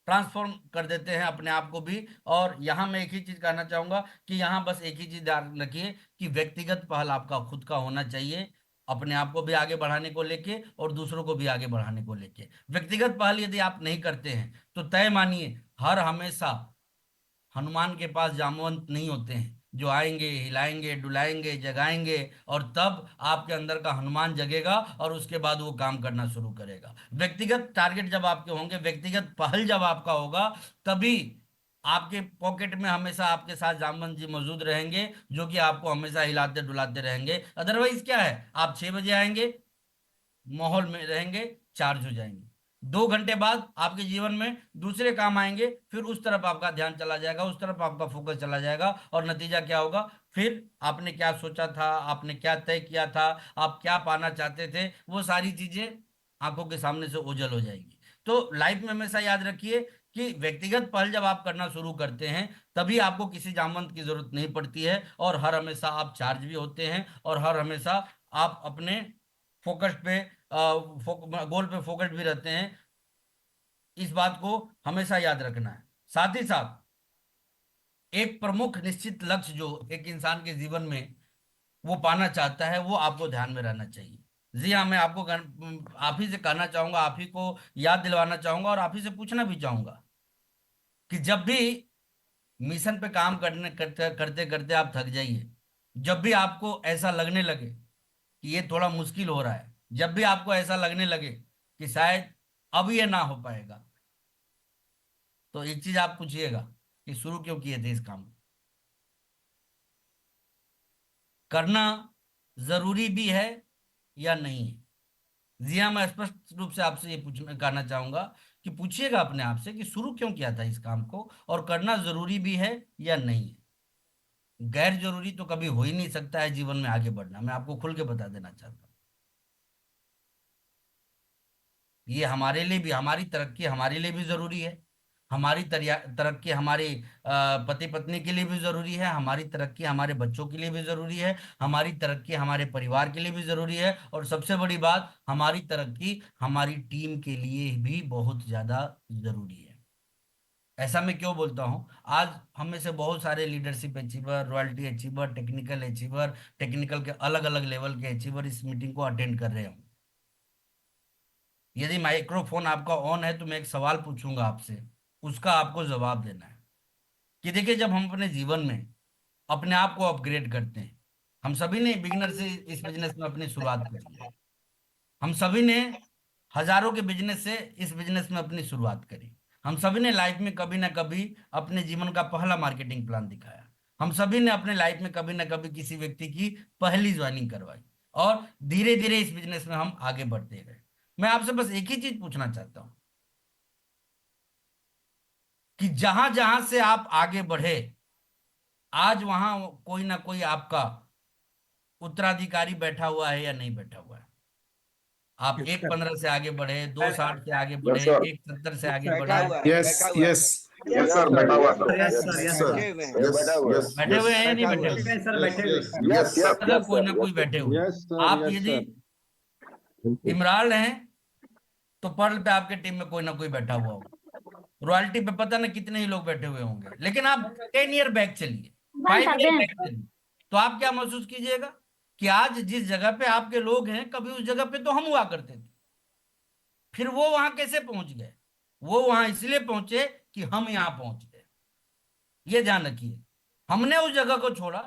ट्रांसफॉर्म कर देते हैं अपने आप को भी। और यहाँ मैं एक ही चीज कहना चाहूंगा कि यहाँ बस एक ही चीज ध्यान रखिए कि व्यक्तिगत पहल आपका खुद का होना चाहिए, अपने आप को भी आगे बढ़ाने को लेके और दूसरों को भी आगे बढ़ाने को लेके। व्यक्तिगत पहल यदि आप नहीं करते हैं तो तय मानिए, हर हमेशा हनुमान के पास जामवंत नहीं होते हैं जो आएंगे, हिलाएंगे, डुलाएंगे, जगाएंगे, और तब आपके अंदर का हनुमान जगेगा और उसके बाद वो काम करना शुरू करेगा। व्यक्तिगत टारगेट जब आपके होंगे, व्यक्तिगत पहल जब आपका होगा, तभी आपके पॉकेट में हमेशा आपके साथ जामवंत जी मौजूद रहेंगे, जो कि आपको हमेशा हिलाते डुलाते रहेंगे। अदरवाइज क्या है, आप 6 बजे आएंगे, माहौल में रहेंगे, चार्ज हो जाएंगे। 2 घंटे बाद आपके जीवन में दूसरे काम आएंगे, फिर उस तरफ आपका ध्यान चला जाएगा, उस तरफ आपका फोकस चला जाएगा, और नतीजा क्या होगा, फिर आपने क्या सोचा था, आपने क्या तय किया था, आप क्या पाना चाहते थे, वो सारी चीजें आंखों के सामने से ओझल हो जाएगी। तो लाइफ में हमेशा याद रखिए कि व्यक्तिगत पहल जब आप करना शुरू करते हैं, तभी आपको किसी जामवंत की जरूरत नहीं पड़ती है, और हर हमेशा आप चार्ज भी होते हैं, और हर हमेशा आप अपने फोकस पे गोल पे फोकस भी रहते हैं। इस बात को हमेशा याद रखना है। साथ ही साथ एक प्रमुख निश्चित लक्ष्य जो एक इंसान के जीवन में वो पाना चाहता है, वो आपको ध्यान में रहना चाहिए। जी हाँ, मैं आपको आप ही से कहना चाहूंगा, आप ही को याद दिलवाना चाहूंगा, और आप ही से पूछना भी चाहूंगा कि जब भी मिशन पे काम करने करते करते करते आप थक जाइए, जब भी आपको ऐसा लगने लगे कि ये थोड़ा मुश्किल हो रहा है, जब भी आपको ऐसा लगने लगे कि शायद अब ये ना हो पाएगा, तो एक चीज आप पूछिएगा कि शुरू क्यों किए थे इस काम को। करना जरूरी भी है या नहीं है। जी हाँ, मैं स्पष्ट रूप से आपसे ये पूछना कहना चाहूंगा कि पूछिएगा अपने आप से कि शुरू क्यों किया था इस काम को, और करना जरूरी भी है या नहीं है। गैर जरूरी तो कभी हो ही नहीं सकता है जीवन में आगे बढ़ना, मैं आपको खुल के बता देना चाहता हूँ। ये हमारे लिए भी, हमारी तरक्की हमारे लिए भी जरूरी है। हमारी तरक्की हमारे पति पत्नी के लिए भी जरूरी है, हमारी तरक्की हमारे बच्चों के लिए भी जरूरी है, हमारी तरक्की हमारे परिवार के लिए भी जरूरी है, और सबसे बड़ी बात, हमारी तरक्की हमारी टीम के लिए भी बहुत ज्यादा जरूरी है। ऐसा मैं क्यों बोलता हूँ, आज हम में से बहुत सारे leadership achiever, royalty achiever, technical achiever, technical के अलग अलग लेवल के अचीवर इस मीटिंग को अटेंड कर रहे हो। यदि माइक्रोफोन आपका ऑन है तो मैं एक सवाल पूछूंगा आपसे, उसका आपको जवाब देना है। कि देखिए, जब हम अपने जीवन में अपने आप को अपग्रेड करते हैं, हम सभी ने बिगिनर से इस बिजनेस में अपनी शुरुआत करी है, हम सभी ने हजारों के बिजनेस से इस बिजनेस में अपनी शुरुआत करी, हम सभी ने लाइफ में कभी ना कभी अपने जीवन का पहला मार्केटिंग प्लान दिखाया, हम सभी ने अपने लाइफ में कभी ना कभी किसी व्यक्ति की पहली ज्वाइनिंग करवाई, और धीरे धीरे इस बिजनेस में हम आगे बढ़ते गए। मैं आपसे बस एक ही चीज पूछना चाहता हूँ कि जहां जहां से आप आगे बढ़े, आज वहां कोई ना कोई आपका उत्तराधिकारी बैठा हुआ है या नहीं बैठा हुआ है। आप एक 15 से आगे बढ़े, 260 से आगे बढ़े, यस सर। 170 से आगे बैठा बढ़े, हुआ है, यस बैठा हुआ है। यस यस सर, बैठा हुआ sir. Yes yes sir, yes sir. बैठे सर, हुए हैं, यस बैठा हुआ है, यस बैठे यस हुए हैं या नहीं बैठा बैठे हुआ है। हुए। बैठे हैं सर, यस बैठे हुए यस हैं। यस सर, मतलब यस कोई सर, ना कोई यस बैठे हुए हैं। यस सर, आप यस यदि सर। इमरान हैं तो पर्ल पे आपके टीम में कोई ना कोई बैठा हुआ होगा। रॉयल्टी पे पता ना कितने ही लोग बैठे हुए होंगे, लेकिन आप 10 ईयर बैक चलिए, बंद कर 5 ईयर दें। बैक चलिए, तो आप क्या महसूस कीजिएगा कि आज जिस जगह पे आपके लोग हैं, कभी उस जगह पे तो हम हुआ करते थे। फिर वो वहां कैसे पहुंच गए, वो वहां इसलिए पहुंचे कि हम यहां पहुंच गए। ये ध्यान रखिए, हमने उस जगह को छोड़ा।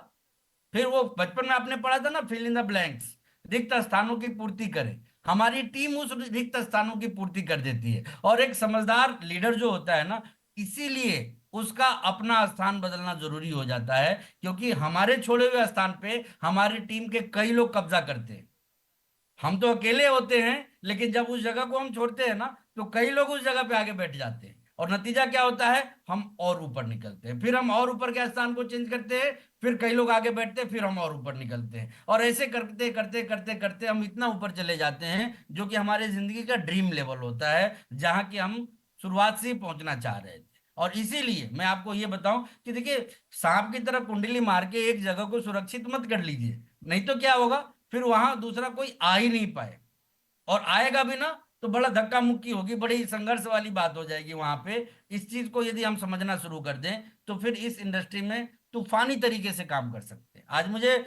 फिर वो बचपन में आपने पढ़ा था ना, फिल इन द ब्लैंक्स, रिक्त स्थानों की पूर्ति करें। हमारी टीम उस रिक्त स्थानों की पूर्ति कर देती है, और एक समझदार लीडर जो होता है ना, इसीलिए उसका अपना स्थान बदलना जरूरी हो जाता है, क्योंकि हमारे छोड़े हुए स्थान पे हमारी टीम के कई लोग कब्जा करते हैं। हम तो अकेले होते हैं, लेकिन जब उस जगह को हम छोड़ते हैं ना, तो कई लोग उस जगह पे आके बैठ जाते हैं, और नतीजा क्या होता है, हम और ऊपर निकलते हैं, फिर हम और ऊपर के स्थान को चेंज करते हैं, फिर कई लोग आगे बैठते हैं, फिर हम और ऊपर निकलते हैं, और ऐसे करते करते करते करते हम इतना ऊपर चले जाते हैं, जो कि हमारे जिंदगी का ड्रीम लेवल होता है, जहां की हम शुरुआत से ही पहुंचना चाह रहे थे। और इसीलिए मैं आपको ये बताऊं कि देखिए, सांप की तरह कुंडली मार के एक जगह को सुरक्षित मत कर लीजिए, नहीं तो क्या होगा, फिर वहां दूसरा कोई आ ही नहीं पाए, और आएगा भी ना तो बड़ा धक्का मुक्की होगी, बड़ी संघर्ष वाली बात हो जाएगी वहां पे। इस चीज को यदि हम समझना शुरू कर दें, तो फिर इस इंडस्ट्री में तूफानी तरीके से काम कर सकते हैं। आज मुझे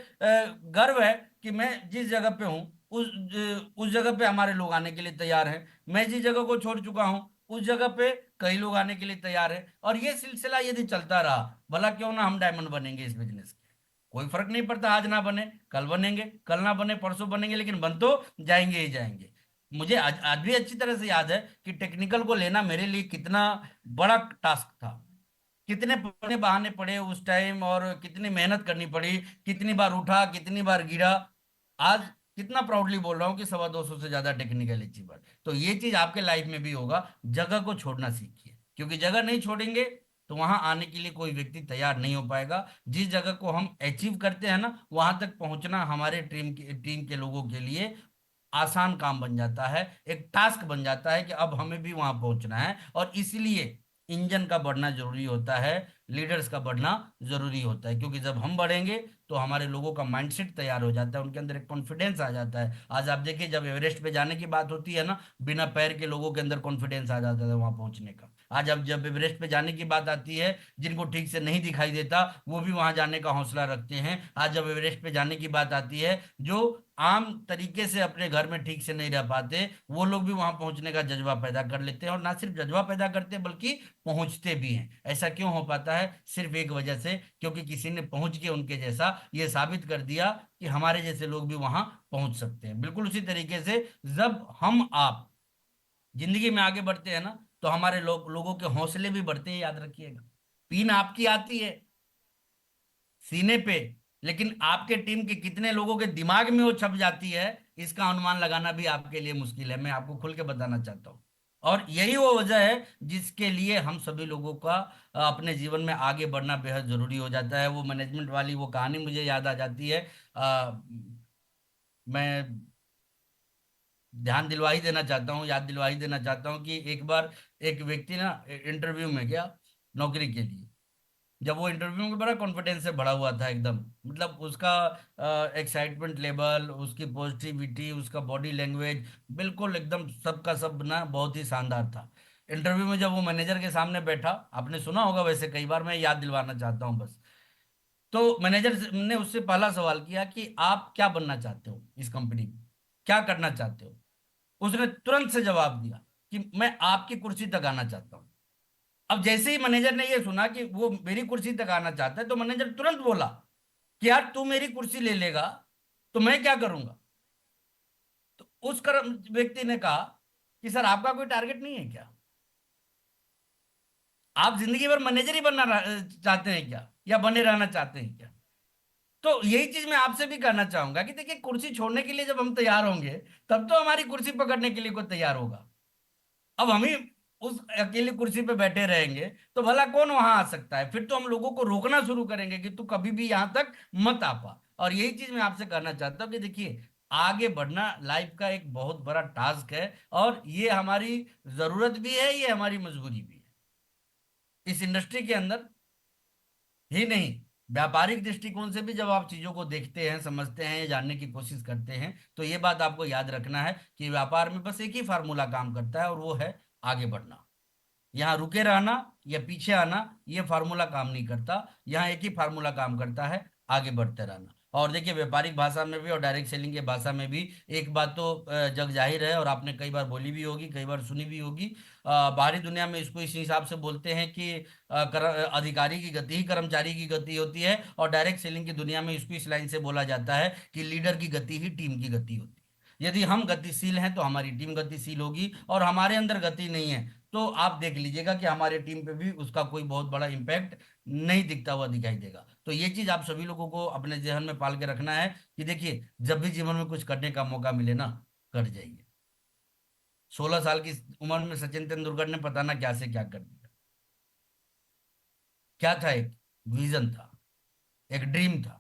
गर्व है कि मैं जिस जगह पे हूँ, उस जगह पे हमारे लोग आने के लिए तैयार हैं। मैं जिस जगह को छोड़ चुका हूँ, उस जगह पे कई लोग आने के लिए तैयार हैं, और ये सिलसिला यदि चलता रहा, भला क्यों ना हम डायमंड बनेंगे इस बिजनेस के। कोई फर्क नहीं पड़ता, आज ना बने कल बनेंगे, कल ना बने परसों बनेंगे, लेकिन बन तो जाएंगे ही जाएंगे। मुझे आज भी अच्छी तरह से याद है कि टेक्निकल को लेना मेरे लिए कितना बड़ा टास्क था, कितने पुराने बहाने पड़े उस टाइम, और कितनी मेहनत करनी पड़ी, कितनी बार उठा, कितनी बार गिरा। आज कितना प्राउडली बोल रहा हूँ कि 250 से ज्यादा टेक्निकल अचीवर। तो ये चीज आपके लाइफ में भी होगा। जगह को छोड़ना सीखिए, क्योंकि जगह नहीं छोड़ेंगे तो वहां आने के लिए कोई व्यक्ति तैयार नहीं हो पाएगा। जिस जगह को हम अचीव करते हैं ना, वहां तक पहुंचना हमारे टीम के लोगों के लिए आसान काम बन जाता है, एक टास्क बन जाता है कि अब हमें भी वहां पहुंचना है। और इसलिए इंजन का बढ़ना जरूरी होता है, लीडर्स का बढ़ना जरूरी होता है, क्योंकि जब हम बढ़ेंगे तो हमारे लोगों का माइंडसेट तैयार हो जाता है, उनके अंदर एक कॉन्फिडेंस आ जाता है। आज आप देखिए, जब एवरेस्ट पे जाने की बात होती है ना, बिना पैर के लोगों के अंदर कॉन्फिडेंस आ जाता है वहां पहुंचने का। आज अब जब एवरेस्ट पे जाने की बात आती है, जिनको ठीक से नहीं दिखाई देता वो भी वहां जाने का हौसला रखते हैं। आज जब एवरेस्ट पे जाने की बात आती है, जो आम तरीके से अपने घर में ठीक से नहीं रह पाते, वो लोग भी वहां पहुंचने का जज्बा पैदा कर लेते हैं। और ना सिर्फ जज्बा पैदा करते हैं, बल्कि पहुंचते भी हैं। ऐसा क्यों हो पाता है? सिर्फ एक वजह से, क्योंकि किसी ने पहुंच के उनके जैसा ये साबित कर दिया कि हमारे जैसे लोग भी वहां पहुंच सकते हैं। बिल्कुल उसी तरीके से जब हम आप जिंदगी में आगे बढ़ते हैं ना, तो हमारे लोगों के हौसले भी बढ़ते हैं, याद रखिएगा। पीन आपकी आती है सीने पे, लेकिन आपके टीम के कितने लोगों के दिमाग में वो छप जाती है, इसका अनुमान लगाना भी आपके लिए मुश्किल है। मैं आपको खुल के बताना चाहता हूँ। और यही वो वजह है जिसके लिए हम सभी लोगों का अपने जीवन में आगे बढ़ना बेहद जरूरी हो जाता है। वो मैनेजमेंट वाली वो कहानी मुझे याद आ जाती है। मैं ध्यान दिलवा ही देना चाहता हूँ, याद दिलवा ही देना चाहता हूँ कि एक बार एक व्यक्ति ना इंटरव्यू में गया नौकरी के लिए। जब वो इंटरव्यू में बड़ा कॉन्फिडेंस से भरा हुआ था एकदम, मतलब उसका एक्साइटमेंट लेवल, उसकी पॉजिटिविटी, उसका बॉडी लैंग्वेज, बिल्कुल एकदम सबका सब ना बहुत ही शानदार था। इंटरव्यू में जब वो मैनेजर के सामने बैठा, आपने सुना होगा वैसे कई बार, मैं याद दिलवाना चाहता हूँ बस। तो मैनेजर ने उससे पहला सवाल किया कि आप क्या बनना चाहते हो इस कंपनी में, क्या करना चाहते हो? उसने तुरंत से जवाब दिया कि मैं आपकी कुर्सी तक आना चाहता हूँ। अब जैसे ही मैनेजर ने ये सुना कि वो मेरी कुर्सी तक आना चाहता है, तो मैनेजर तुरंत बोला कि यार तू मेरी कुर्सी ले लेगा तो मैं क्या करूंगा? तो उस कर्म व्यक्ति ने कहा कि सर, आपका कोई टारगेट नहीं है क्या? आप जिंदगी भर मैनेजर ही बनना चाहते हैं क्या, या बने रहना चाहते हैं क्या? तो यही चीज मैं आपसे भी कहना चाहूंगा कि देखिए, कुर्सी छोड़ने के लिए जब हम तैयार होंगे, तब तो हमारी कुर्सी पकड़ने के लिए कोई तैयार होगा। अब हम ही उस अकेली कुर्सी पे बैठे रहेंगे तो भला कौन वहां आ सकता है? फिर तो हम लोगों को रोकना शुरू करेंगे कि तू कभी भी यहां तक मत आ पा। और यही चीज मैं आपसे कहना चाहता हूँ कि देखिए, आगे बढ़ना लाइफ का एक बहुत बड़ा टास्क है, और ये हमारी जरूरत भी है, ये हमारी मजबूरी भी है। इस इंडस्ट्री के अंदर ही नहीं, व्यापारिक दृष्टिकोण से भी जब आप चीजों को देखते हैं, समझते हैं, जानने की कोशिश करते हैं, तो ये बात आपको याद रखना है कि व्यापार में बस एक ही फार्मूला काम करता है, और वो है आगे बढ़ना। यहाँ रुके रहना या पीछे आना, ये फार्मूला काम नहीं करता। यहाँ एक ही फार्मूला काम करता है, आगे बढ़ते रहना। और देखिए, व्यापारिक भाषा में भी और डायरेक्ट सेलिंग की भाषा में भी एक बात तो जग जाहिर है, और आपने कई बार बोली भी होगी, कई बार सुनी भी होगी। बाहरी दुनिया में इसको इस हिसाब से बोलते हैं कि अधिकारी की गति ही कर्मचारी की गति होती है, और डायरेक्ट सेलिंग की दुनिया में इसको इस लाइन से बोला जाता है कि लीडर की गति ही टीम की गति होती है। यदि हम गतिशील हैं तो हमारी टीम गतिशील होगी, और हमारे अंदर गति नहीं है तो आप देख लीजिएगा कि हमारे टीम पे भी उसका कोई बहुत बड़ा इम्पैक्ट नहीं दिखता हुआ दिखाई देगा। तो ये चीज आप सभी लोगों को अपने जहन में पाल के रखना है कि देखिए, जब भी जीवन में कुछ करने का मौका मिले ना, कर जाइए। 16 साल की उम्र में सचिन तेंदुलकर ने पता ना क्या से क्या कर दिया। क्या था? एक विजन था, एक ड्रीम था।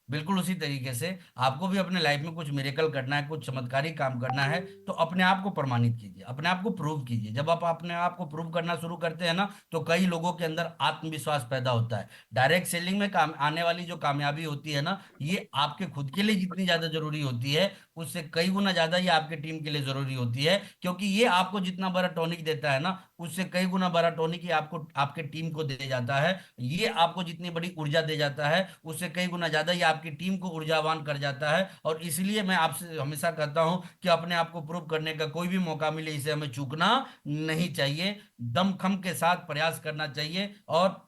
बिल्कुल उसी तरीके से आपको भी अपने लाइफ में कुछ मिरेकल करना है, कुछ चमत्कारी काम करना है, तो अपने आप को प्रमाणित कीजिए, अपने आप को प्रूव कीजिए। जब आप अपने आप को प्रूव करना शुरू करते हैं ना, तो कई लोगों के अंदर आत्मविश्वास पैदा होता है। डायरेक्ट सेलिंग में काम आने वाली जो कामयाबी होती है ना, ये आपके खुद के लिए जितनी ज्यादा जरूरी होती है, उससे कई गुना ज्यादा ये आपके टीम के लिए जरूरी होती है। क्योंकि ये आपको जितना बड़ा टॉनिक देता है ना, उससे कई गुना बड़ा टॉनिक ये आपको आपके टीम को दे जाता है। ये आपको जितनी बड़ी ऊर्जा दे जाता है, उससे कई गुना ज्यादा ये आपकी टीम को ऊर्जावान कर जाता है। और इसलिए मैं आपसे हमेशा कहता हूं कि अपने आप को प्रूव करने का कोई भी मौका मिले, इसे हमें चूकना नहीं चाहिए। दमखम के साथ प्रयास करना चाहिए, और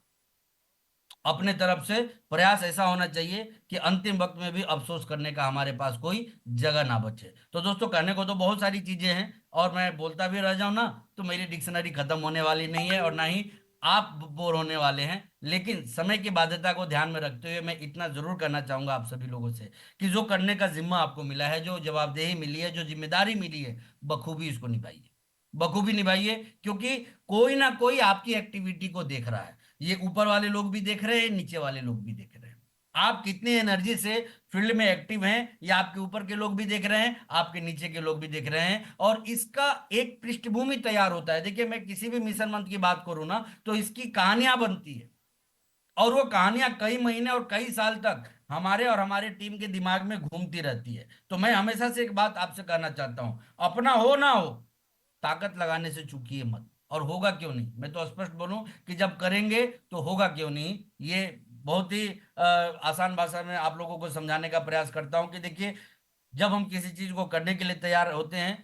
अपने तरफ से प्रयास ऐसा होना चाहिए कि अंतिम वक्त में भी अफसोस करने का हमारे पास कोई जगह ना बचे। तो दोस्तों, कहने को तो बहुत सारी चीजें हैं, और मैं बोलता भी रह जाऊं ना, तो मेरी डिक्शनरी खत्म होने वाली नहीं है, और ना ही आप बोर होने वाले हैं। लेकिन समय की बाध्यता को ध्यान में रखते हुए मैं इतना जरूर करना चाहूंगा आप सभी लोगों से कि जो करने का जिम्मा आपको मिला है, जो जवाबदेही मिली है, जो जिम्मेदारी मिली है, बखूबी इसको निभाइए, बखूबी निभाइए। क्योंकि कोई ना कोई आपकी एक्टिविटी को देख रहा है। ये ऊपर वाले लोग भी देख रहे हैं, नीचे वाले लोग भी देख रहे हैं। आप कितनी एनर्जी से फील्ड में एक्टिव हैं, ये आपके ऊपर के लोग भी देख रहे हैं, आपके नीचे के लोग भी देख रहे हैं। और इसका एक पृष्ठभूमि तैयार होता है। देखिए, मैं किसी भी मिशन मंथ की बात करूं ना, तो इसकी कहानियां बनती है। और वो कहानियां कई महीने और कई साल तक हमारे और हमारे टीम के दिमाग में घूमती रहती है। तो मैं हमेशा से एक बात आपसे कहना चाहता हूं, अपना हो ना हो, ताकत लगाने से चूकिए मत। और होगा क्यों नहीं, मैं तो स्पष्ट बोलूं कि जब करेंगे तो होगा क्यों नहीं। ये बहुत ही आसान भाषा में आप लोगों को समझाने का प्रयास करता हूं कि देखिए, जब हम किसी चीज को करने के लिए तैयार होते हैं,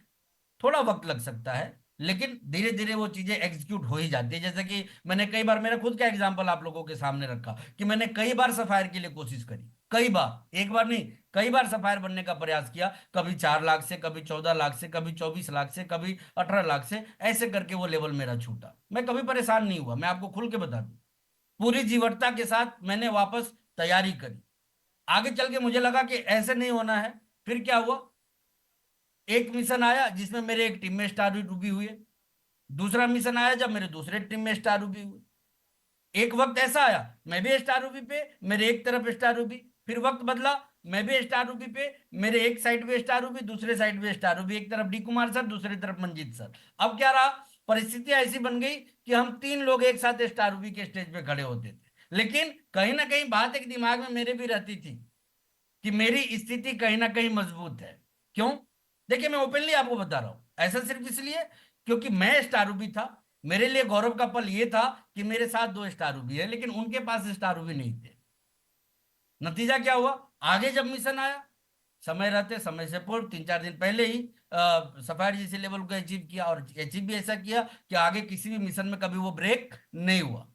थोड़ा वक्त लग सकता है, लेकिन धीरे धीरे वो चीजें एग्जीक्यूट हो ही जाती है। जैसे कि मैंने कई बार, मेरा खुद का एग्जांपल आप लोगों के सामने रखा कि मैंने कई बार सफायर के लिए कोशिश करी, कई बार, एक बार नहीं, कई बार सफायर बनने का प्रयास किया। कभी 4 लाख से, कभी 14 लाख से, कभी 24 लाख से, कभी 18 लाख से, ऐसे करके वो लेवल मेरा छूटा। मैं कभी परेशान नहीं हुआ, मैं आपको खुल के बता दूं। पूरी जीवटता के साथ मैंने वापस तैयारी करी। आगे चल के मुझे लगा कि ऐसे नहीं होना है। फिर क्या हुआ, एक मिशन आया जिसमें मेरे एक टीम में स्टार डूबी हुई है। दूसरा मिशन आया जब मेरे दूसरे टीम में स्टार डूबी हुई। एक वक्त ऐसा आया, मैं भी स्टार रूबी पे, मेरे एक तरफ स्टार रूबी। फिर वक्त बदला, मैं भी स्टार रूबी पे, मेरे एक साइड पे स्टार रूबी, दूसरे साइड पे स्टार रूबी, एक तरफ डी कुमार सर, दूसरी तरफ मंजीत सर। अब क्या रहा, परिस्थितियां ऐसी बन गई कि हम 3 लोग एक साथ स्टार रूबी के स्टेज पे खड़े होते थे। लेकिन कहीं ना कहीं बात एक दिमाग में मेरे भी रहती थी कि मेरी स्थिति कहीं ना कहीं मजबूत है। क्यों? देखिए, मैं ओपनली आपको बता रहा हूं, ऐसा सिर्फ इसलिए क्योंकि मैं स्टारूबी था। मेरे लिए गौरव का पल ये था कि मेरे साथ 2 स्टारूबी है, लेकिन उनके पास स्टारूबी नहीं थे। नतीजा क्या हुआ, आगे जब मिशन आया, समय रहते, समय से पूर्व 3-4 दिन पहले ही सफायर जी से लेवल को अचीव किया। और अचीव भी ऐसा किया कि आगे किसी भी मिशन में कभी वो ब्रेक नहीं हुआ।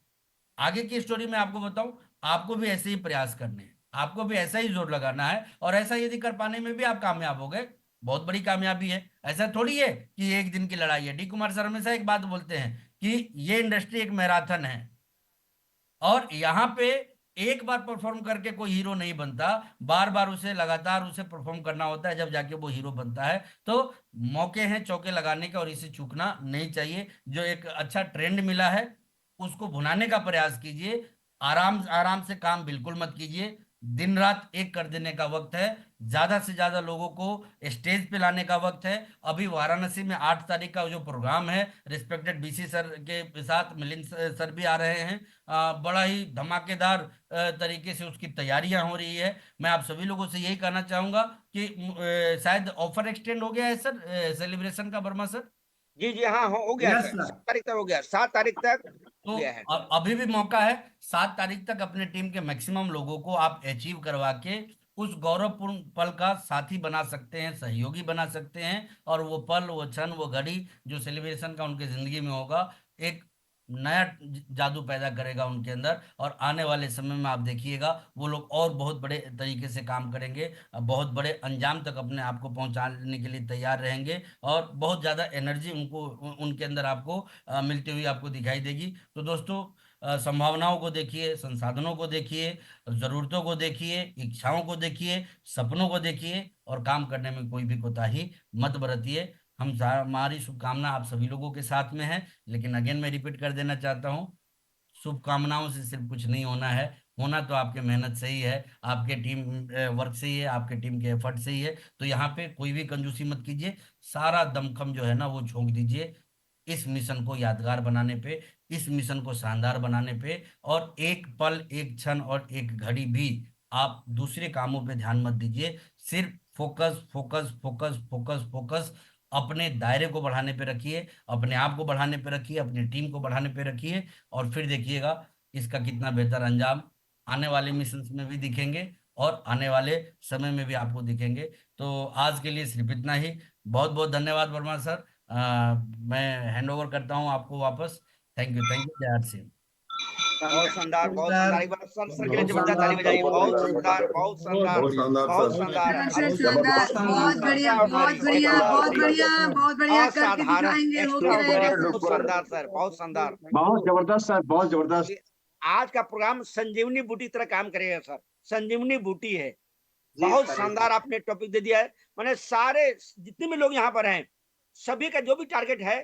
आगे की स्टोरी मैं आपको बताऊं, आपको भी ऐसे ही प्रयास करने हैं, आपको भी ऐसा ही जोर लगाना है। और ऐसा यदि कर पाने में भी आप कामयाब हो गए, बहुत बड़ी कामयाबी है। ऐसा थोड़ी है कि एक दिन की लड़ाई है। डी कुमार सर हमेशा एक बात बोलते हैं कि ये इंडस्ट्री एक मैराथन है, और यहाँ पे एक बार परफॉर्म करके कोई हीरो नहीं बनता। बार बार उसे लगातार उसे परफॉर्म करना होता है, जब जाके वो हीरो बनता है। तो मौके हैं चौके लगाने का, और इसे चूकना नहीं चाहिए। जो एक अच्छा ट्रेंड मिला है, उसको भुनाने का प्रयास कीजिए। आराम आराम से काम बिल्कुल मत कीजिए। दिन रात एक कर देने का वक्त है। ज्यादा से ज्यादा लोगों को स्टेज पे लाने का वक्त है। अभी वाराणसी में 8 तारीख का जो प्रोग्राम है, रिस्पेक्टेड बीसी सर के साथ मिलिंद सर भी आ रहे हैं। बड़ा ही धमाकेदार तरीके से उसकी तैयारियां हो रही है। मैं आप सभी लोगों से यही कहना चाहूंगा कि शायद ऑफर एक्सटेंड हो गया है सर, सेलिब्रेशन का, वर्मा सर। जी जी, हाँ हो गया यस सर, सर। 7 तारीख तक हो गया, 7 तारीख तक हो तो गया है। अभी भी मौका है, 7 तारीख तक अपने टीम के मैक्सिमम लोगों को आप अचीव करवा के उस गौरवपूर्ण पल का साथी बना सकते हैं, सहयोगी बना सकते हैं। और वो पल, वो क्षण, वो घड़ी जो सेलिब्रेशन का उनके जिंदगी में होगा, एक नया जादू पैदा करेगा उनके अंदर। और आने वाले समय में आप देखिएगा, वो लोग और बहुत बड़े तरीके से काम करेंगे, बहुत बड़े अंजाम तक अपने आप को पहुंचाने के लिए तैयार रहेंगे। और बहुत ज्यादा एनर्जी उनको, उनके अंदर आपको मिलती हुई आपको दिखाई देगी। तो दोस्तों, संभावनाओं को देखिए, संसाधनों को देखिए, जरूरतों को देखिए, इच्छाओं को देखिए, सपनों को देखिए, और काम करने में कोई भी कोताही मत बरतिए। हमारी शुभकामना आप सभी लोगों के साथ में है। लेकिन अगेन मैं रिपीट कर देना चाहता हूँ, शुभकामनाओं से सिर्फ कुछ नहीं होना है। होना तो आपके मेहनत से ही है, आपके टीम वर्क से ही है, आपके टीम के एफर्ट से ही है। तो यहाँ पे कोई भी कंजूसी मत कीजिए, सारा दमखम जो है ना वो झोंक दीजिए इस मिशन को यादगार बनाने पे, इस मिशन को शानदार बनाने पे। और एक पल, एक क्षण और एक घड़ी भी आप दूसरे कामों पे ध्यान मत दीजिए। सिर्फ focus, focus, focus, focus, focus अपने दायरे को बढ़ाने पे रखिए, अपने आप को बढ़ाने पे रखिए, अपनी टीम को बढ़ाने पे रखिए। और फिर देखिएगा इसका कितना बेहतर अंजाम आने वाले मिशन में भी दिखेंगे, और आने वाले समय में भी आपको दिखेंगे। तो आज के लिए सिर्फ इतना ही। बहुत बहुत धन्यवाद वर्मा सर। मैं हैंड ओवर करता हूँ आपको वापस। थैंक यू, थैंक यू, जय हिंद। बहुत शानदार, बहुत शानदार। एक बार सर के लिए जबरदस्त ताली बजाइए। बहुत शानदार, बहुत शानदार, बहुत शानदार बहुत सर। शानदार। सर शानदार, बहुत बढ़िया, बहुत बढ़िया, बहुत बढ़िया, बहुत बढ़िया करके असाधारण, दिखाएंगे, होके एक्स्ट्रा रहेगा ऑर्डिनरी, सर। बहुत शानदार सर, बहुत शानदार। बहुत जबरदस्त सर, बहुत जबरदस्त। आज का प्रोग्राम संजीवनी बूटी की तरह काम करेगा सर। संजीवनी बूटी है। बहुत शानदार आपने टॉपिक दे दिया है। मैंने सारे जितने भी लोग यहाँ पर हैं, सभी का जो भी टारगेट है